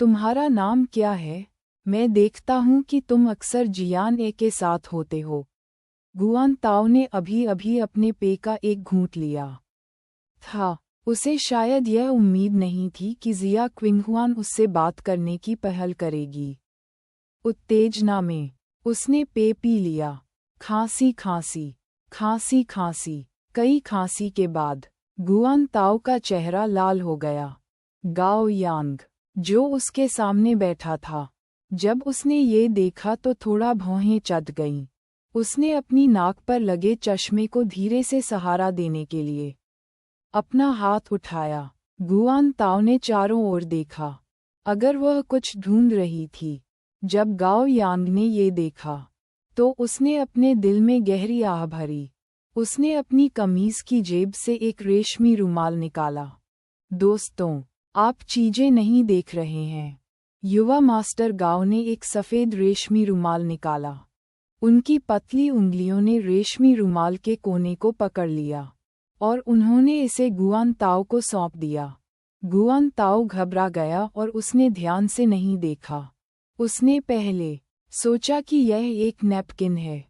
Speaker 1: तुम्हारा नाम क्या है? मैं देखता हूँ कि तुम अक्सर जियान ए के साथ होते हो। गुआन ताओ ने अभी अभी अपने पेय का एक घूंट लिया था। उसे शायद यह उम्मीद नहीं थी कि जिया क्विंगहुआन उससे बात करने की पहल करेगी। उत्तेजना में उसने पेय पी लिया। खांसी खांसी, खांसी खांसी। कई खांसी के बाद गुआन ताओ का चेहरा लाल हो गया। गाओ यांग, जो उसके सामने बैठा था, जब उसने ये देखा तो थोड़ा भौहें चढ़ गईं। उसने अपनी नाक पर लगे चश्मे को धीरे से सहारा देने के लिए अपना हाथ उठाया। गुआन ताओ ने चारों ओर देखा, अगर वह कुछ ढूंढ रही थी। जब गाओ यांग ने ये देखा, तो उसने अपने दिल में गहरी आह भरी। उसने अपनी कमीज की जेब से एक रेशमी रुमाल निकाला। दोस्तों, आप चीजें नहीं देख रहे हैं। युवा मास्टर गाओ ने एक सफ़ेद रेशमी रुमाल निकाला। उनकी पतली उंगलियों ने रेशमी रुमाल के कोने को पकड़ लिया और उन्होंने इसे गुआन ताओ को सौंप दिया। गुआन ताओ घबरा गया और उसने ध्यान से नहीं देखा। उसने पहले सोचा कि यह एक नैपकिन है,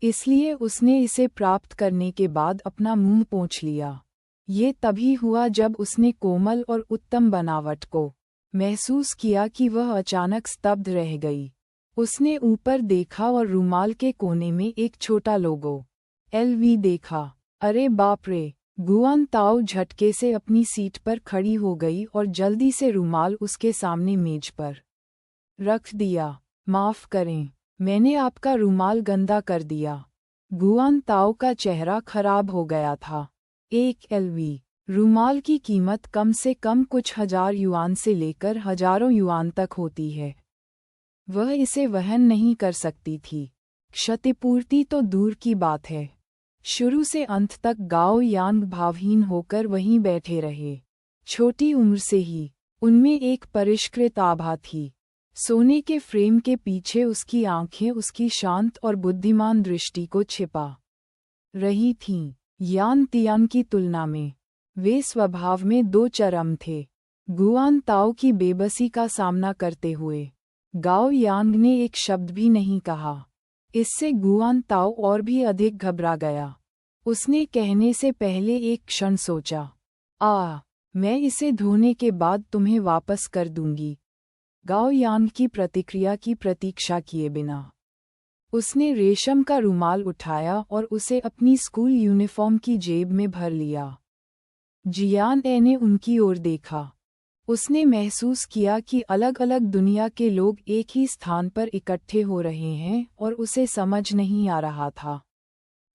Speaker 1: इसलिए उसने इसे प्राप्त करने के बाद अपना मुंह पोंछ लिया। ये तभी हुआ जब उसने कोमल और उत्तम बनावट को महसूस किया कि वह अचानक स्तब्ध रह गई। उसने ऊपर देखा और रुमाल के कोने में एक छोटा लोगो LV देखा। अरे बाप रे! गुआन ताओ झटके से अपनी सीट पर खड़ी हो गई और जल्दी से रुमाल उसके सामने मेज पर रख दिया। माफ़ करें, मैंने आपका रुमाल गंदा कर दिया। गुआन ताओ का चेहरा खराब हो गया था। एक LV रुमाल की कीमत कम से कम कुछ हजार युआन से लेकर हजारों युआन तक होती है। वह इसे वहन नहीं कर सकती थी। क्षतिपूर्ति तो दूर की बात है। शुरू से अंत तक गाओ यांग भावहीन होकर वहीं बैठे रहे। छोटी उम्र से ही उनमें एक परिष्कृत आभा थी। सोने के फ्रेम के पीछे उसकी आंखें उसकी शांत और बुद्धिमान दृष्टि को छिपा रही थीं। यान तियान की तुलना में वे स्वभाव में दो चरम थे। गुआन ताओ की बेबसी का सामना करते हुए गाओ यांग ने एक शब्द भी नहीं कहा। इससे गुआन ताओ और भी अधिक घबरा गया। उसने कहने से पहले एक क्षण सोचा, मैं इसे धोने के बाद तुम्हें वापस कर दूंगी। गाओ यांग की प्रतिक्रिया की प्रतीक्षा किए बिना उसने रेशम का रुमाल उठाया और उसे अपनी स्कूल यूनिफॉर्म की जेब में भर लिया। जियान ए ने उनकी ओर देखा। उसने महसूस किया कि अलग अलग दुनिया के लोग एक ही स्थान पर इकट्ठे हो रहे हैं और उसे समझ नहीं आ रहा था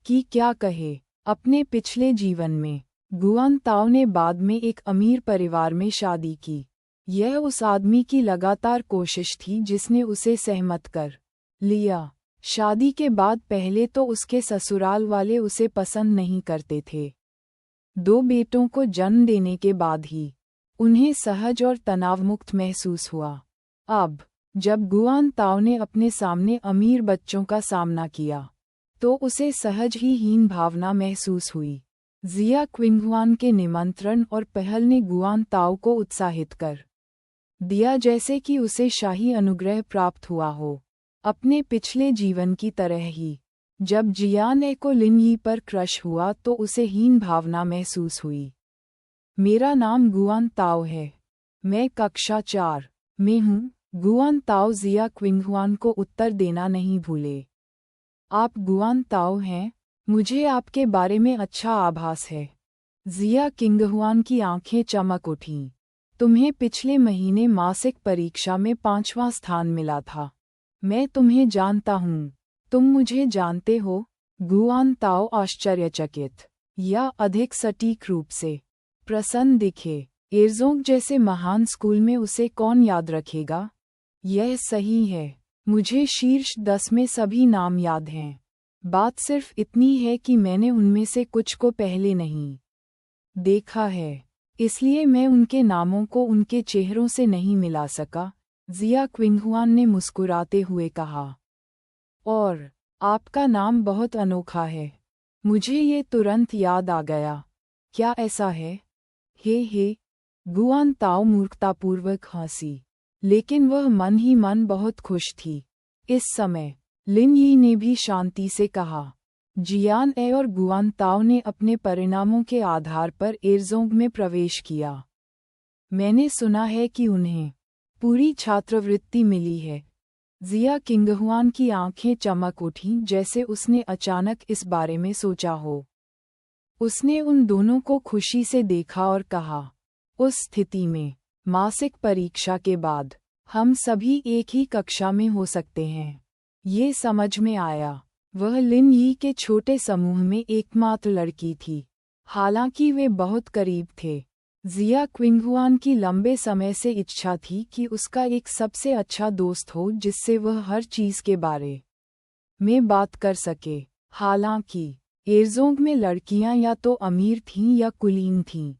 Speaker 1: कि क्या कहे। अपने पिछले जीवन में गुआन ताओ ने बाद में एक अमीर परिवार में शादी की। यह उस आदमी की लगातार कोशिश थी जिसने उसे सहमत कर लिया। शादी के बाद पहले तो उसके ससुराल वाले उसे पसंद नहीं करते थे। 2 बेटों को जन्म देने के बाद ही उन्हें सहज और तनावमुक्त महसूस हुआ। अब जब गुआन ताओ ने अपने सामने अमीर बच्चों का सामना किया तो उसे सहज ही हीन भावना महसूस हुई। जिया क्विंगहुआन के निमंत्रण और पहल ने गुआन ताओ को उत्साहित कर दिया, जैसे कि उसे शाही अनुग्रह प्राप्त हुआ हो। अपने पिछले जीवन की तरह ही जब जियान ए को लिन यी पर क्रश हुआ तो उसे हीन भावना महसूस हुई। मेरा नाम गुआन ताओ है। मैं कक्षा 4 में हूँ। गुआन ताओ जिया क्विंगहुआन को उत्तर देना नहीं भूले। आप गुआन ताओ हैं? मुझे आपके बारे में अच्छा आभास है। जिया किंगहुआन की आंखें चमक उठीं। तुम्हें पिछले महीने मासिक परीक्षा में 5वां स्थान मिला था। मैं तुम्हें जानता हूँ। तुम मुझे जानते हो? गुआन ताओ आश्चर्यचकित या अधिक सटीक रूप से प्रसन्न दिखे। एरजोंग जैसे महान स्कूल में उसे कौन याद रखेगा? यह सही है। मुझे शीर्ष 10 में सभी नाम याद हैं। बात सिर्फ इतनी है कि मैंने उनमें से कुछ को पहले नहीं देखा है, इसलिए मैं उनके नामों को उनके चेहरों से नहीं मिला सका। जिया क्विंगहुआन ने मुस्कुराते हुए कहा। और आपका नाम बहुत अनोखा है। मुझे ये तुरंत याद आ गया। क्या ऐसा है? हे, गुआन ताओ मूर्खतापूर्वक हंसी, लेकिन वह मन ही मन बहुत खुश थी। इस समय लिन यी ने भी शांति से कहा। जियान ए और गुआन ताओ ने अपने परिणामों के आधार पर एरजोंग में प्रवेश किया। मैंने सुना है कि उन्हें पूरी छात्रवृत्ति मिली है। जिया किंगहुआन की आंखें चमक उठीं, जैसे उसने अचानक इस बारे में सोचा हो। उसने उन दोनों को खुशी से देखा और कहा, उस स्थिति में मासिक परीक्षा के बाद हम सभी एक ही कक्षा में हो सकते हैं। ये समझ में आया। वह लिन यी के छोटे समूह में एकमात्र लड़की थी, हालांकि वे बहुत करीब थे। जिया क्विंगहुआन की लंबे समय से इच्छा थी कि उसका एक सबसे अच्छा दोस्त हो जिससे वह हर चीज़ के बारे में बात कर सके। हालांकि एरजोंग में लड़कियां या तो अमीर थीं या कुलीन थीं।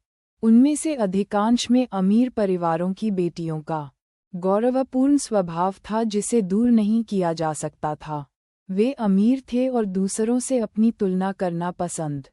Speaker 1: उनमें से अधिकांश में अमीर परिवारों की बेटियों का गौरवपूर्ण स्वभाव था जिसे दूर नहीं किया जा सकता था। वे अमीर थे और दूसरों से अपनी तुलना करना पसंद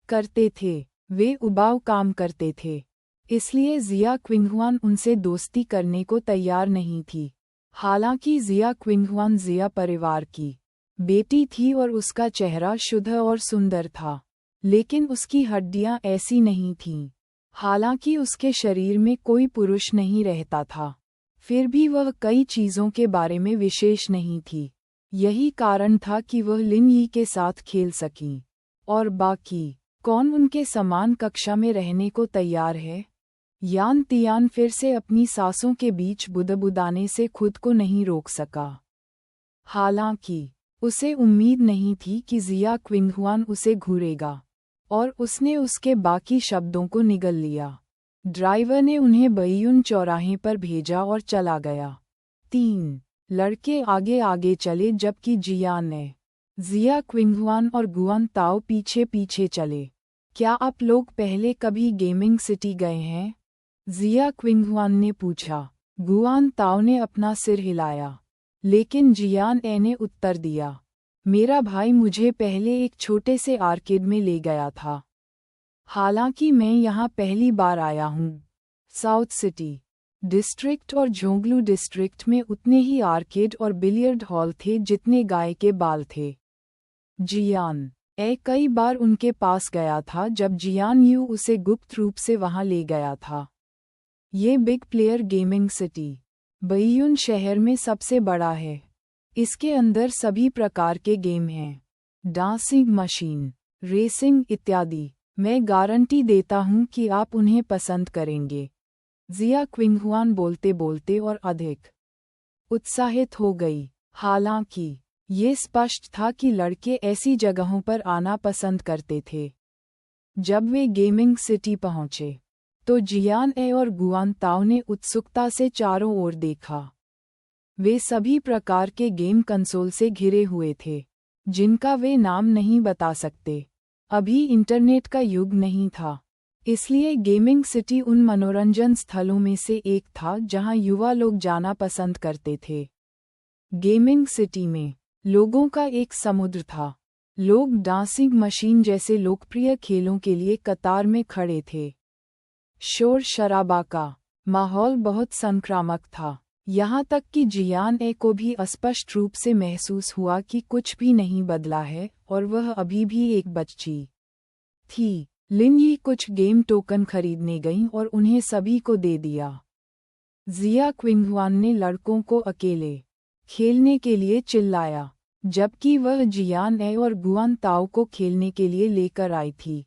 Speaker 1: करते थे। वे उबाऊ काम करते थे, इसलिए जिया क्विंगहुआन उनसे दोस्ती करने को तैयार नहीं थी। हालांकि जिया क्विंगहुआन जिया परिवार की बेटी थी और उसका चेहरा शुद्ध और सुंदर था, लेकिन उसकी हड्डियां ऐसी नहीं थीं। हालांकि उसके शरीर में कोई पुरुष नहीं रहता था, फिर भी वह कई चीज़ों के बारे में विशेष नहीं थी। यही कारण था कि वह लिन यी के साथ खेल सकीं। और बाकी कौन उनके समान कक्षा में रहने को तैयार है? यान तियान फिर से अपनी सांसों के बीच बुदबुदाने से खुद को नहीं रोक सका। हालांकि उसे उम्मीद नहीं थी कि जिया क्विंगहुआन उसे घूरेगा, और उसने उसके बाकी शब्दों को निगल लिया। ड्राइवर ने उन्हें बइयुन चौराहे पर भेजा और चला गया। 3 लड़के आगे आगे चले जबकि जियान ने जिया क्विंगहुआन और गुआन ताओ पीछे पीछे चले। क्या आप लोग पहले कभी गेमिंग सिटी गए हैं? जिया क्विंगहुआन ने पूछा। गुआन ताओ ने अपना सिर हिलाया, लेकिन जियान ए ने उत्तर दिया, मेरा भाई मुझे पहले एक छोटे से आर्केड में ले गया था। हालांकि मैं यहाँ पहली बार आया हूँ। साउथ सिटी डिस्ट्रिक्ट और जोंगलू डिस्ट्रिक्ट में उतने ही आर्केड और बिलियर्ड हॉल थे जितने गाय के बाल थे। जियान ए कई बार उनके पास गया था जब जियान यू उसे गुप्त रूप से वहां ले गया था। ये बिग प्लेयर गेमिंग सिटी बइयुन शहर में सबसे बड़ा है। इसके अंदर सभी प्रकार के गेम हैं, डांसिंग मशीन, रेसिंग इत्यादि। मैं गारंटी देता हूं कि आप उन्हें पसंद करेंगे। जिया क्विंगहुआन बोलते बोलते और अधिक उत्साहित हो गई। हालांकि ये स्पष्ट था कि लड़के ऐसी जगहों पर आना पसंद करते थे। जब वे गेमिंग सिटी पहुंचे तो जियान ए और गुआन ताओ ने उत्सुकता से चारों ओर देखा। वे सभी प्रकार के गेम कंसोल से घिरे हुए थे, जिनका वे नाम नहीं बता सकते। अभी इंटरनेट का युग नहीं था, इसलिए गेमिंग सिटी उन मनोरंजन स्थलों में से एक था जहां युवा लोग जाना पसंद करते थे। गेमिंग सिटी में लोगों का एक समुद्र था। लोग डांसिंग मशीन जैसे लोकप्रिय खेलों के लिए कतार में खड़े थे। शोर शराबा का माहौल बहुत संक्रामक था, यहाँ तक कि जियान ए को भी स्पष्ट रूप से महसूस हुआ कि कुछ भी नहीं बदला है और वह अभी भी एक बच्ची थी। लिन यी कुछ गेम टोकन खरीदने गईं और उन्हें सभी को दे दिया। जिया क्विंगहुआन ने लड़कों को अकेले खेलने के लिए चिल्लाया, जबकि वह जियान ए और गुआन ताओ को खेलने के लिए लेकर आई थी।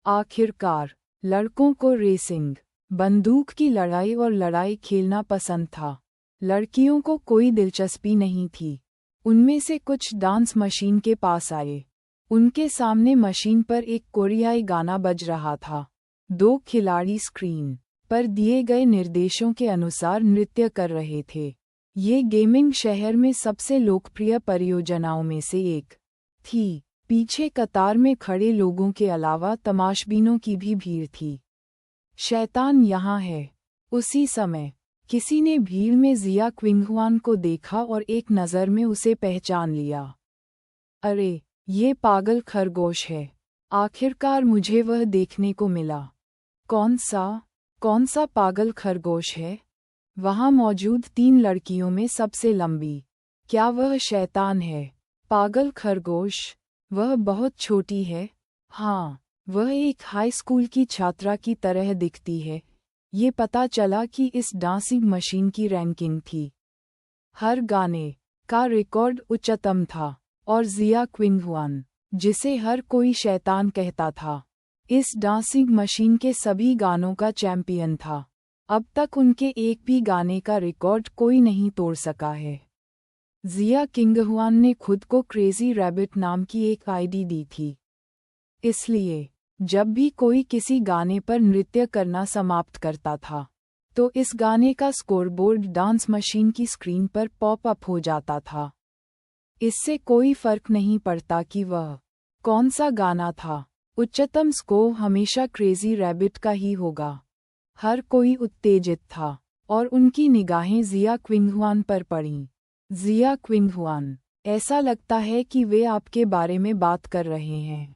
Speaker 1: आखिरकार लड़कों को रेसिंग, बंदूक की लड़ाई और लड़ाई खेलना पसंद था। लड़कियों को कोई दिलचस्पी नहीं थी। उनमें से कुछ डांस मशीन के पास आए। उनके सामने मशीन पर एक कोरियाई गाना बज रहा था। 2 खिलाड़ी स्क्रीन पर दिए गए निर्देशों के अनुसार नृत्य कर रहे थे। ये गेमिंग शहर में सबसे लोकप्रिय परियोजनाओं में से एक थी। पीछे कतार में खड़े लोगों के अलावा तमाशबीनों की भी भीड़ थी। शैतान यहाँ है। उसी समय किसी ने भीड़ में जिया क्विंगहुआन को देखा और एक नज़र में उसे पहचान लिया। अरे, ये पागल खरगोश है। आखिरकार मुझे वह देखने को मिला। कौन सा पागल खरगोश है? वहाँ मौजूद 3 लड़कियों में सबसे लंबी। क्या वह शैतान है? पागल खरगोश? वह बहुत छोटी है। हाँ, वह एक हाई स्कूल की छात्रा की तरह दिखती है। ये पता चला कि इस डांसिंग मशीन की रैंकिंग थी। हर गाने का रिकॉर्ड उच्चतम था और जिया क्विंगहुआन, जिसे हर कोई शैतान कहता था, इस डांसिंग मशीन के सभी गानों का चैंपियन था। अब तक उनके एक भी गाने का रिकॉर्ड कोई नहीं तोड़ सका है। जिया क्विंगहुआन ने खुद को क्रेजी रैबिट नाम की एक आईडी दी थी। इसलिए जब भी कोई किसी गाने पर नृत्य करना समाप्त करता था, तो इस गाने का स्कोरबोर्ड डांस मशीन की स्क्रीन पर पॉप अप हो जाता था। इससे कोई फर्क नहीं पड़ता कि वह कौन सा गाना था? उच्चतम स्कोर हमेशा क्रेजी रैबिट का ही होगा। हर कोई उत्तेजित था और उनकी निगाहें जिया क्विंगहुआन पर पड़ीं। जिया क्विंगहुआन, ऐसा लगता है कि वे आपके बारे में बात कर रहे हैं।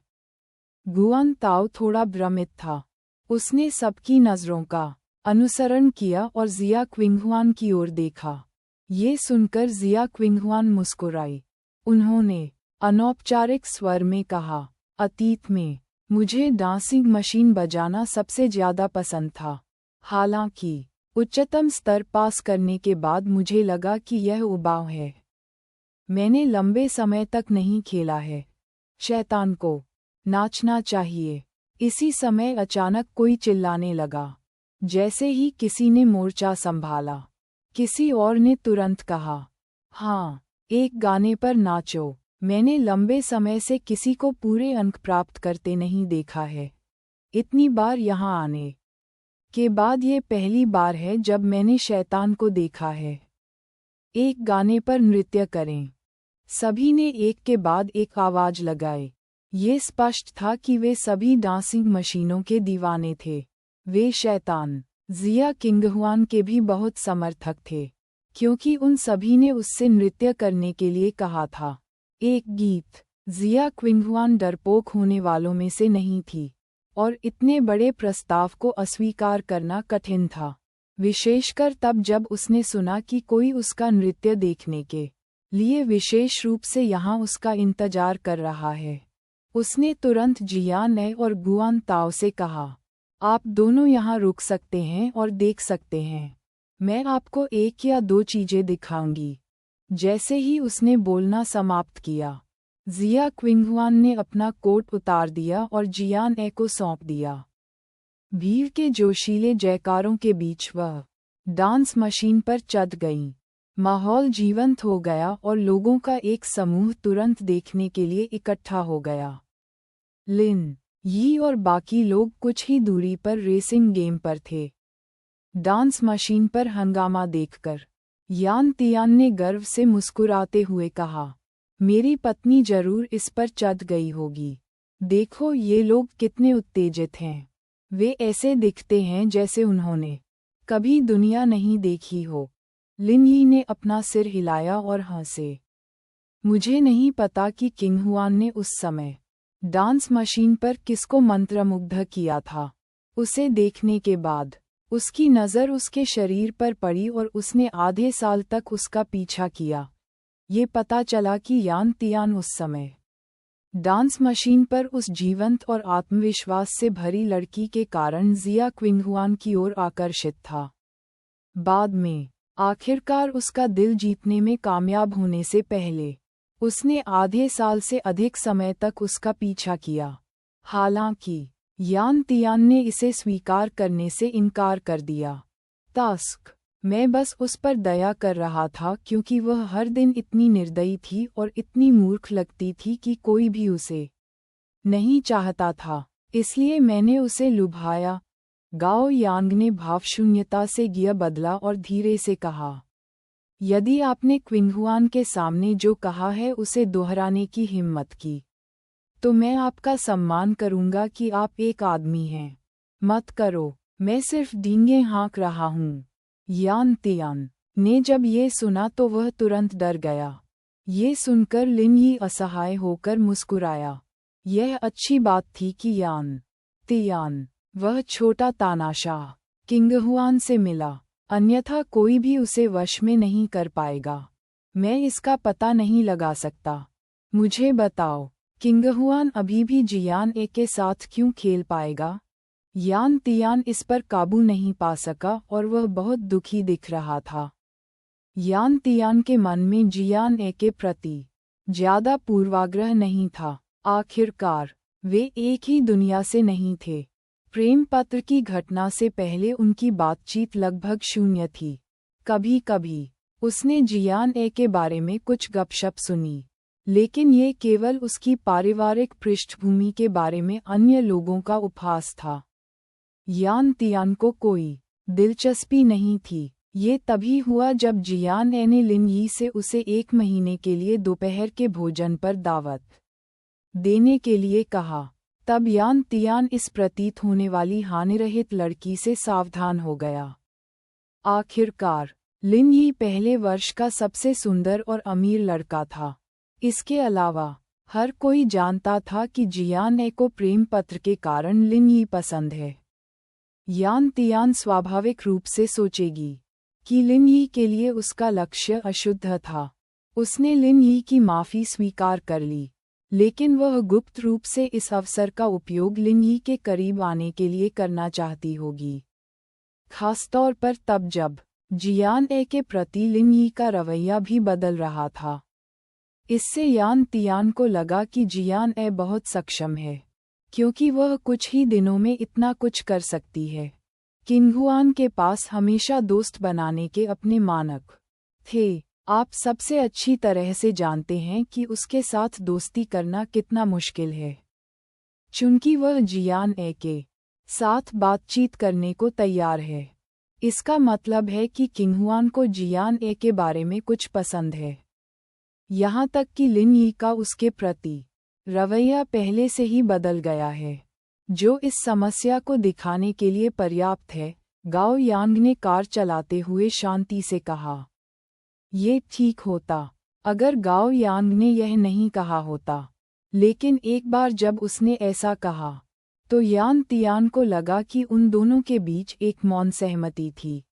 Speaker 1: गुआन ताओ थोड़ा भ्रमित था। उसने सबकी नज़रों का अनुसरण किया और जिया क्विंगहुआन की ओर देखा। ये सुनकर जिया क्विंगहुआन मुस्कुराई। उन्होंने अनौपचारिक स्वर में कहा, अतीत में मुझे डांसिंग मशीन बजाना सबसे ज़्यादा पसंद था। हालांकि उच्चतम स्तर पास करने के बाद मुझे लगा कि यह उबाऊ है। मैंने लंबे समय तक नहीं खेला है। शैतान को नाचना चाहिए। इसी समय अचानक कोई चिल्लाने लगा। जैसे ही किसी ने मोर्चा संभाला, किसी और ने तुरंत कहा, हाँ, एक गाने पर नाचो। मैंने लंबे समय से किसी को पूरे अंक प्राप्त करते नहीं देखा है। इतनी बार यहाँ आने के बाद ये पहली बार है जब मैंने शैतान को देखा है। एक गाने पर नृत्य करें। सभी ने एक के बाद एक आवाज लगाई। ये स्पष्ट था कि वे सभी डांसिंग मशीनों के दीवाने थे। वे शैतान जिया क्विंगहुआन के भी बहुत समर्थक थे, क्योंकि उन सभी ने उससे नृत्य करने के लिए कहा था। एक गीत। जिया क्विंगहुआन डरपोक होने वालों में से नहीं थी, और इतने बड़े प्रस्ताव को अस्वीकार करना कठिन था, विशेषकर तब जब उसने सुना कि कोई उसका नृत्य देखने के लिए विशेष रूप से यहाँ उसका इंतजार कर रहा है। उसने तुरंत जियान ए और गुआन ताओ से कहा, आप दोनों यहाँ रुक सकते हैं और देख सकते हैं। मैं आपको एक या दो चीजें दिखाऊंगी। जैसे ही उसने बोलना समाप्त किया, जिया क्विंगहुआन ने अपना कोट उतार दिया और जियान ए को सौंप दिया। भीड़ के जोशीले जयकारों के बीच वह डांस मशीन पर चढ़ गईं। माहौल जीवंत हो गया और लोगों का एक समूह तुरंत देखने के लिए इकट्ठा हो गया। लिन यी और बाकी लोग कुछ ही दूरी पर रेसिंग गेम पर थे। डांस मशीन पर हंगामा देखकर यान तियान ने गर्व से मुस्कुराते हुए कहा, मेरी पत्नी जरूर इस पर चढ़ गई होगी। देखो ये लोग कितने उत्तेजित हैं। वे ऐसे दिखते हैं जैसे उन्होंने कभी दुनिया नहीं देखी हो। लिन यी ने अपना सिर हिलाया और हंसे। मुझे नहीं पता कि क्विंगहुआन ने उस समय डांस मशीन पर किसको मंत्रमुग्ध किया था। उसे देखने के बाद उसकी नज़र उसके शरीर पर पड़ी और उसने आधे साल तक उसका पीछा किया। ये पता चला कि यान तियान उस समय डांस मशीन पर उस जीवंत और आत्मविश्वास से भरी लड़की के कारण जिया क्विंगहुआन की ओर आकर्षित था। बाद में आखिरकार उसका दिल जीतने में कामयाब होने से पहले उसने आधे साल से अधिक समय तक उसका पीछा किया। हालांकि यान तियान ने इसे स्वीकार करने से इनकार कर दिया। तास्क, मैं बस उस पर दया कर रहा था क्योंकि वह हर दिन इतनी निर्दयी थी और इतनी मूर्ख लगती थी कि कोई भी उसे नहीं चाहता था, इसलिए मैंने उसे लुभाया। गाओ यांग ने भावशून्यता से गिया बदला और धीरे से कहा, यदि आपने क्विंगहुआन के सामने जो कहा है उसे दोहराने की हिम्मत की, तो मैं आपका सम्मान करूंगा कि आप एक आदमी हैं। मत करो, मैं सिर्फ डींगे हाँक रहा हूँ। यान तियान ने जब ये सुना तो वह तुरंत डर गया। ये सुनकर लिन यी असहाय होकर मुस्कुराया। यह अच्छी बात थी कि यान तियान, वह छोटा तानाशाह, क्विंगहुआन से मिला, अन्यथा कोई भी उसे वश में नहीं कर पाएगा। मैं इसका पता नहीं लगा सकता। मुझे बताओ, क्विंगहुआन अभी भी जियान ए के साथ क्यों खेल पाएगा? यान तियान इस पर काबू नहीं पा सका और वह बहुत दुखी दिख रहा था। यान तियान के मन में जियान ए के प्रति ज्यादा पूर्वाग्रह नहीं था। आखिरकार वे एक ही दुनिया से नहीं थे। प्रेम पत्र की घटना से पहले उनकी बातचीत लगभग शून्य थी। कभी कभी उसने जियान ए के बारे में कुछ गपशप सुनी, लेकिन ये केवल उसकी पारिवारिक पृष्ठभूमि के बारे में अन्य लोगों का उपहास था। यान तियान को कोई दिलचस्पी नहीं थी। ये तभी हुआ जब जियान ए ने लिन यी से उसे 1 महीने के लिए दोपहर के भोजन पर दावत देने के लिए कहा। तब यान तियान इस प्रतीत होने वाली हानिरहित लड़की से सावधान हो गया। आखिरकार लिन यी पहले वर्ष का सबसे सुंदर और अमीर लड़का था। इसके अलावा हर कोई जानता था कि जियान ए को प्रेम पत्र के कारण लिन यी पसंद है। यान तियान स्वाभाविक रूप से सोचेगी कि लिन यी के लिए उसका लक्ष्य अशुद्ध था। उसने लिन यी की माफ़ी स्वीकार कर ली, लेकिन वह गुप्त रूप से इस अवसर का उपयोग लिन यी के करीब आने के लिए करना चाहती होगी, खासतौर पर तब जब जियान ए के प्रति लिन यी का रवैया भी बदल रहा था। इससे यान तियान को लगा कि जियान ए बहुत सक्षम है, क्योंकि वह कुछ ही दिनों में इतना कुछ कर सकती है। किन्हुआन के पास हमेशा दोस्त बनाने के अपने मानक थे। आप सबसे अच्छी तरह से जानते हैं कि उसके साथ दोस्ती करना कितना मुश्किल है। चूंकि वह जियान ए के साथ बातचीत करने को तैयार है, इसका मतलब है कि किन्हुआन को जियान ए के बारे में कुछ पसंद है। यहाँ तक कि लिन यी का उसके प्रति रवैया पहले से ही बदल गया है, जो इस समस्या को दिखाने के लिए पर्याप्त है। गाओ यांग ने कार चलाते हुए शांति से कहा। ये ठीक होता अगर गाओ यांग ने यह नहीं कहा होता, लेकिन एक बार जब उसने ऐसा कहा तो यान तियान को लगा कि उन दोनों के बीच एक मौन सहमति थी।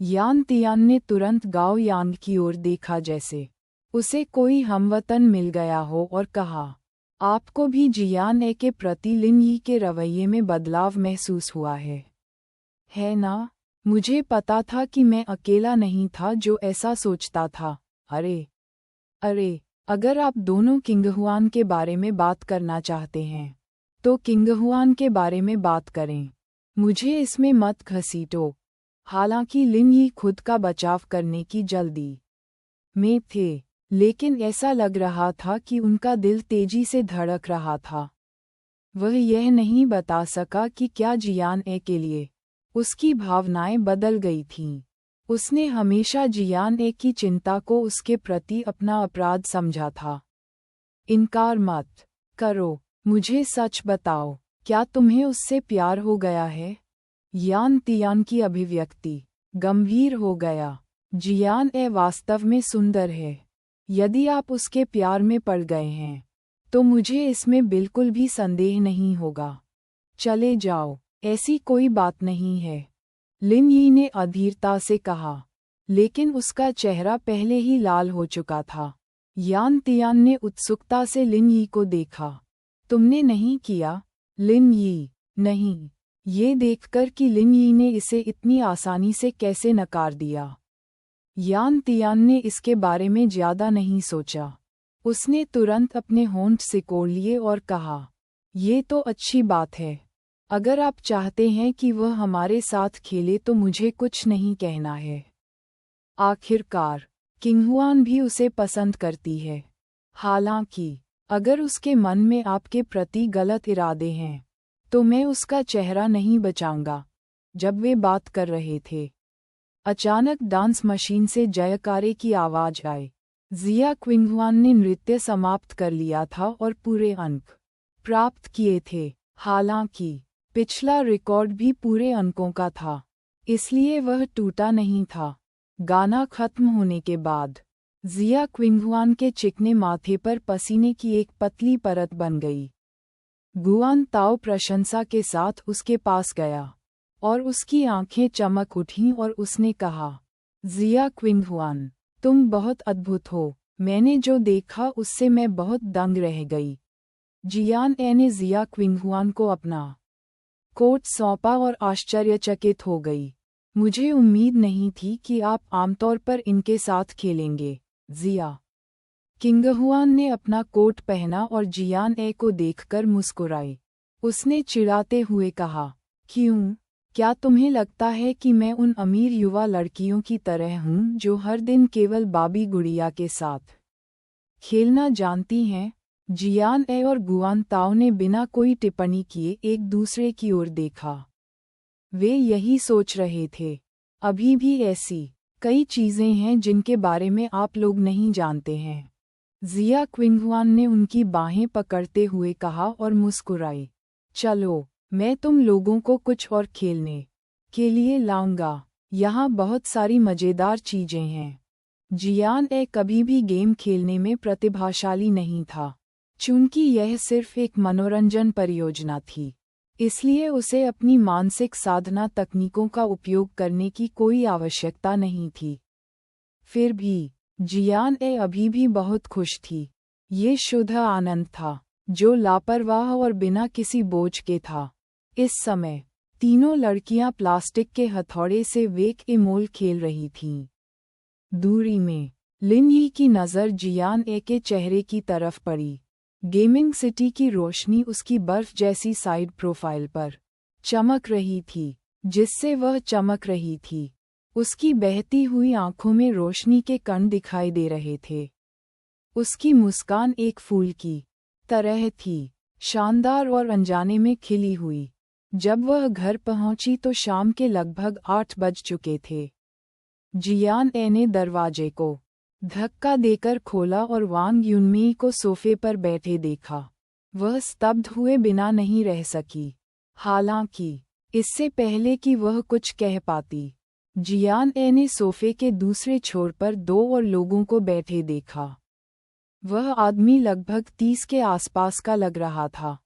Speaker 1: यान तियान ने तुरंत गाओ यांग की ओर देखा जैसे उसे कोई हमवतन मिल गया हो और कहा, आपको भी जियान ए के प्रति लिन यी के रवैये में बदलाव महसूस हुआ है ना? मुझे पता था कि मैं अकेला नहीं था जो ऐसा सोचता था। अरे, अगर आप दोनों किंगहुआन के बारे में बात करना चाहते हैं, तो किंगहुआन के बारे में बात करें। मुझे इसमें मत घसीटो। हालांकि लिन यी खुद का बचाव करने की जल्दी में थे, लेकिन ऐसा लग रहा था कि उनका दिल तेजी से धड़क रहा था। वह यह नहीं बता सका कि क्या जियान ए के लिए उसकी भावनाएं बदल गई थीं। उसने हमेशा जियान ए की चिंता को उसके प्रति अपना अपराध समझा था। इनकार मत करो, मुझे सच बताओ, क्या तुम्हें उससे प्यार हो गया है? यान तियान की अभिव्यक्ति गंभीर हो गया। जियान ए वास्तव में सुंदर है। यदि आप उसके प्यार में पड़ गए हैं, तो मुझे इसमें बिल्कुल भी संदेह नहीं होगा। चले जाओ, ऐसी कोई बात नहीं है, लिन यी ने अधीरता से कहा, लेकिन उसका चेहरा पहले ही लाल हो चुका था। यान तियान ने उत्सुकता से लिन यी को देखा। तुमने नहीं किया? लिन यी, नहीं। ये देखकर कि लिन यी ने इसे इतनी आसानी से कैसे नकार दिया, यान तियान ने इसके बारे में ज्यादा नहीं सोचा। उसने तुरंत अपने होंठ सिकोड़ लिए और कहा, ये तो अच्छी बात है। अगर आप चाहते हैं कि वह हमारे साथ खेले तो मुझे कुछ नहीं कहना है। आखिरकार किंगहुआन भी उसे पसंद करती है। हालांकि अगर उसके मन में आपके प्रति गलत इरादे हैं, तो मैं उसका चेहरा नहीं बचाऊंगा। जब वे बात कर रहे थे, अचानक डांस मशीन से जयकारे की आवाज आई। जिया क्विंगहुआन ने नृत्य समाप्त कर लिया था और पूरे अंक प्राप्त किए थे। हालांकि पिछला रिकॉर्ड भी पूरे अंकों का था, इसलिए वह टूटा नहीं था। गाना खत्म होने के बाद जिया क्विंगहुआन के चिकने माथे पर पसीने की एक पतली परत बन गई। गुआन ताओ प्रशंसा के साथ उसके पास गया और उसकी आंखें चमक उठीं और उसने कहा, जिया क्विंगहुआन, तुम बहुत अद्भुत हो। मैंने जो देखा उससे मैं बहुत दंग रह गई। जियान ए ने जिया क्विंगहुआन को अपना कोट सौंपा और आश्चर्यचकित हो गई। मुझे उम्मीद नहीं थी कि आप आमतौर पर इनके साथ खेलेंगे। जिया किंगहुआन ने अपना कोट पहना और जियान ए को देखकर मुस्कुराई। उसने चिढ़ाते हुए कहा, क्यों? क्या तुम्हें लगता है कि मैं उन अमीर युवा लड़कियों की तरह हूँ जो हर दिन केवल बाबी गुड़िया के साथ खेलना जानती हैं? जियान ए और गुआन ताओ ने बिना कोई टिप्पणी किए एक दूसरे की ओर देखा। वे यही सोच रहे थे, अभी भी ऐसी कई चीज़ें हैं जिनके बारे में आप लोग नहीं जानते हैं। जिया क्विंगहुआन ने उनकी बाहें पकड़ते हुए कहा और मुस्कुराई। चलो, मैं तुम लोगों को कुछ और खेलने के लिए लाऊंगा। यहाँ बहुत सारी मज़ेदार चीज़ें हैं। जियान ए कभी भी गेम खेलने में प्रतिभाशाली नहीं था, चूंकि यह सिर्फ एक मनोरंजन परियोजना थी, इसलिए उसे अपनी मानसिक साधना तकनीकों का उपयोग करने की कोई आवश्यकता नहीं थी। फिर भी, जियान ए अभी भी बहुत खुश थी। ये शुद्ध आनंद था, जो लापरवाह और बिना किसी बोझ के था। इस समय, तीनों लड़कियां प्लास्टिक के हथौड़े से वेक ए मोल खेल रही थीं। दूरी में, लिन ही की नज़र जियान ए के चेहरे की तरफ पड़ी। गेमिंग सिटी की रोशनी उसकी बर्फ जैसी साइड प्रोफाइल पर चमक रही थी, जिससे वह चमक रही थी। उसकी बहती हुई आंखों में रोशनी के कण दिखाई दे रहे थे। उसकी मुस्कान एक फूल की तरह थी, शानदार और अनजाने में खिली हुई। जब वह घर पहुंची तो शाम के लगभग 8 बज चुके थे। जियान ए ने दरवाजे को धक्का देकर खोला और वांग युनमी को सोफे पर बैठे देखा। वह स्तब्ध हुए बिना नहीं रह सकी, हालांकि इससे पहले कि वह कुछ कह पाती, जियान ए ने सोफे के दूसरे छोर पर 2 और लोगों को बैठे देखा। वह आदमी लगभग 30 के आसपास का लग रहा था।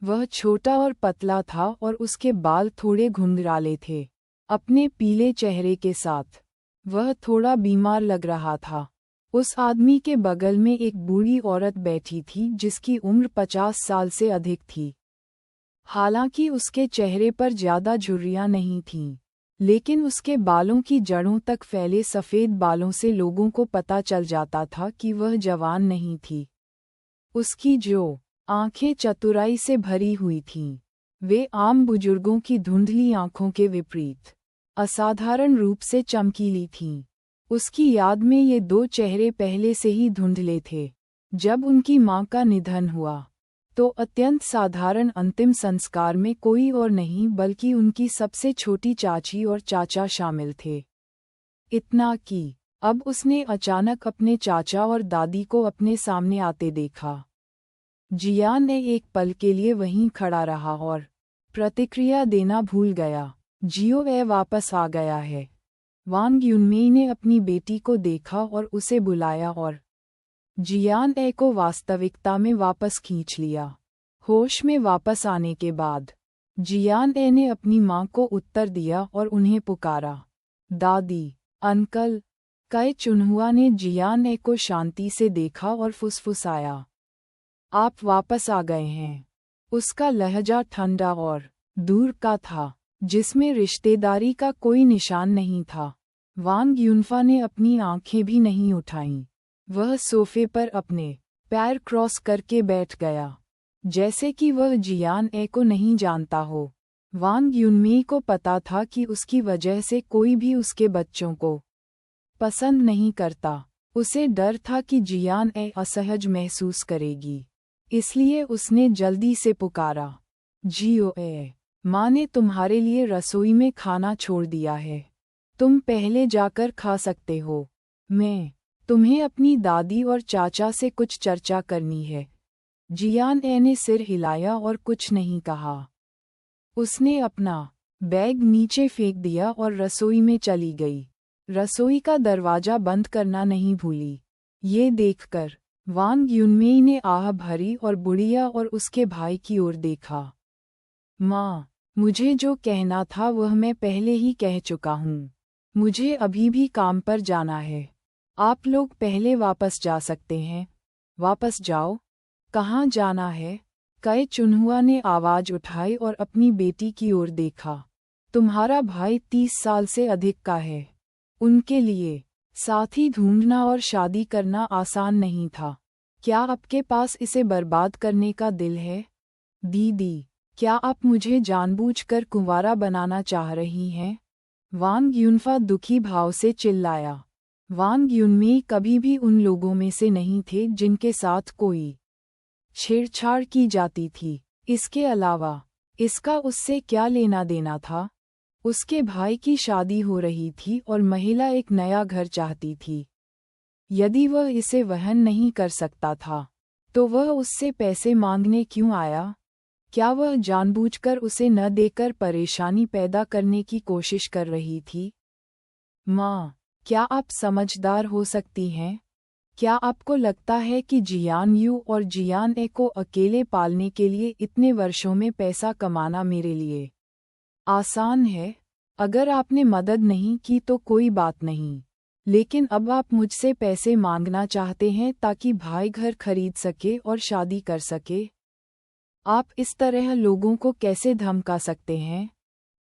Speaker 1: वह छोटा और पतला था और उसके बाल थोड़े घुंघराले थे। अपने पीले चेहरे के साथ, वह थोड़ा बीमार लग रहा था। उस आदमी के बगल में एक बूढ़ी औरत बैठी थी जिसकी उम्र 50 साल से अधिक थी। हालांकि उसके चेहरे पर ज्यादा झुर्रियां नहीं थीं, लेकिन उसके बालों की जड़ों तक फैले सफ़ेद बालों से लोगों को पता चल जाता था कि वह जवान नहीं थी। उसकी जो आंखें चतुराई से भरी हुई थीं, वे आम बुजुर्गों की धुंधली आंखों के विपरीत असाधारण रूप से चमकीली थीं। उसकी याद में ये 2 चेहरे पहले से ही धुंधले थे। जब उनकी मां का निधन हुआ, तो अत्यंत साधारण अंतिम संस्कार में कोई और नहीं बल्कि उनकी सबसे छोटी चाची और चाचा शामिल थे। इतना कि अब उसने अचानक अपने चाचा और दादी को अपने सामने आते देखा। जियान ने एक पल के लिए वहीं खड़ा रहा और प्रतिक्रिया देना भूल गया। जियो ए वापस आ गया है। वांग युनमी ने अपनी बेटी को देखा और उसे बुलाया और जियान ए को वास्तविकता में वापस खींच लिया। होश में वापस आने के बाद, जियान ए ने अपनी मां को उत्तर दिया और उन्हें पुकारा, दादी, अंकल। कै चुनहुआ ने जियान ए को शांति से देखा और फुसफुसाया, आप वापस आ गए हैं। उसका लहजा ठंडा और दूर का था, जिसमें रिश्तेदारी का कोई निशान नहीं था। वांग युनफा ने अपनी आंखें भी नहीं उठाईं। वह सोफे पर अपने पैर क्रॉस करके बैठ गया, जैसे कि वह जियान ए को नहीं जानता हो। वांग युनमी को पता था कि उसकी वजह से कोई भी उसके बच्चों को पसंद नहीं करता। उसे डर था कि जियान ए असहज महसूस करेगी, इसलिए उसने जल्दी से पुकारा, जियो ए, माँ ने तुम्हारे लिए रसोई में खाना छोड़ दिया है। तुम पहले जाकर खा सकते हो। मैं तुम्हें अपनी दादी और चाचा से कुछ चर्चा करनी है। जियान ए ने सिर हिलाया और कुछ नहीं कहा। उसने अपना बैग नीचे फेंक दिया और रसोई में चली गई। रसोई का दरवाजा बंद करना नहीं भूली। ये देखकर वांग युनमी ने आह भरी और बुढ़िया और उसके भाई की ओर देखा। माँ, मुझे जो कहना था वह मैं पहले ही कह चुका हूँ। मुझे अभी भी काम पर जाना है। आप लोग पहले वापस जा सकते हैं। वापस जाओ। कहाँ जाना है? कै चुनहुआ ने आवाज उठाई और अपनी बेटी की ओर देखा। तुम्हारा भाई 30 साल से अधिक का है। उनके लिए साथी ढूंढना और शादी करना आसान नहीं था। क्या आपके पास इसे बर्बाद करने का दिल है? दीदी, क्या आप मुझे जानबूझकर कुंवारा बनाना चाह रही हैं? वांग युनफा दुखी भाव से चिल्लाया। वांग युनमी कभी भी उन लोगों में से नहीं थे जिनके साथ कोई छेड़छाड़ की जाती थी। इसके अलावा इसका उससे क्या लेना देना था? उसके भाई की शादी हो रही थी और महिला एक नया घर चाहती थी। यदि वह इसे वहन नहीं कर सकता था, तो वह उससे पैसे मांगने क्यों आया? क्या वह जानबूझकर उसे न देकर परेशानी पैदा करने की कोशिश कर रही थी? माँ, क्या आप समझदार हो सकती हैं? क्या आपको लगता है कि जियान यू और जियान ए को अकेले पालने के लिए इतने वर्षों में पैसा कमाना मेरे लिए आसान है? अगर आपने मदद नहीं की तो कोई बात नहीं, लेकिन अब आप मुझसे पैसे मांगना चाहते हैं ताकि भाई घर खरीद सके और शादी कर सके? आप इस तरह लोगों को कैसे धमका सकते हैं?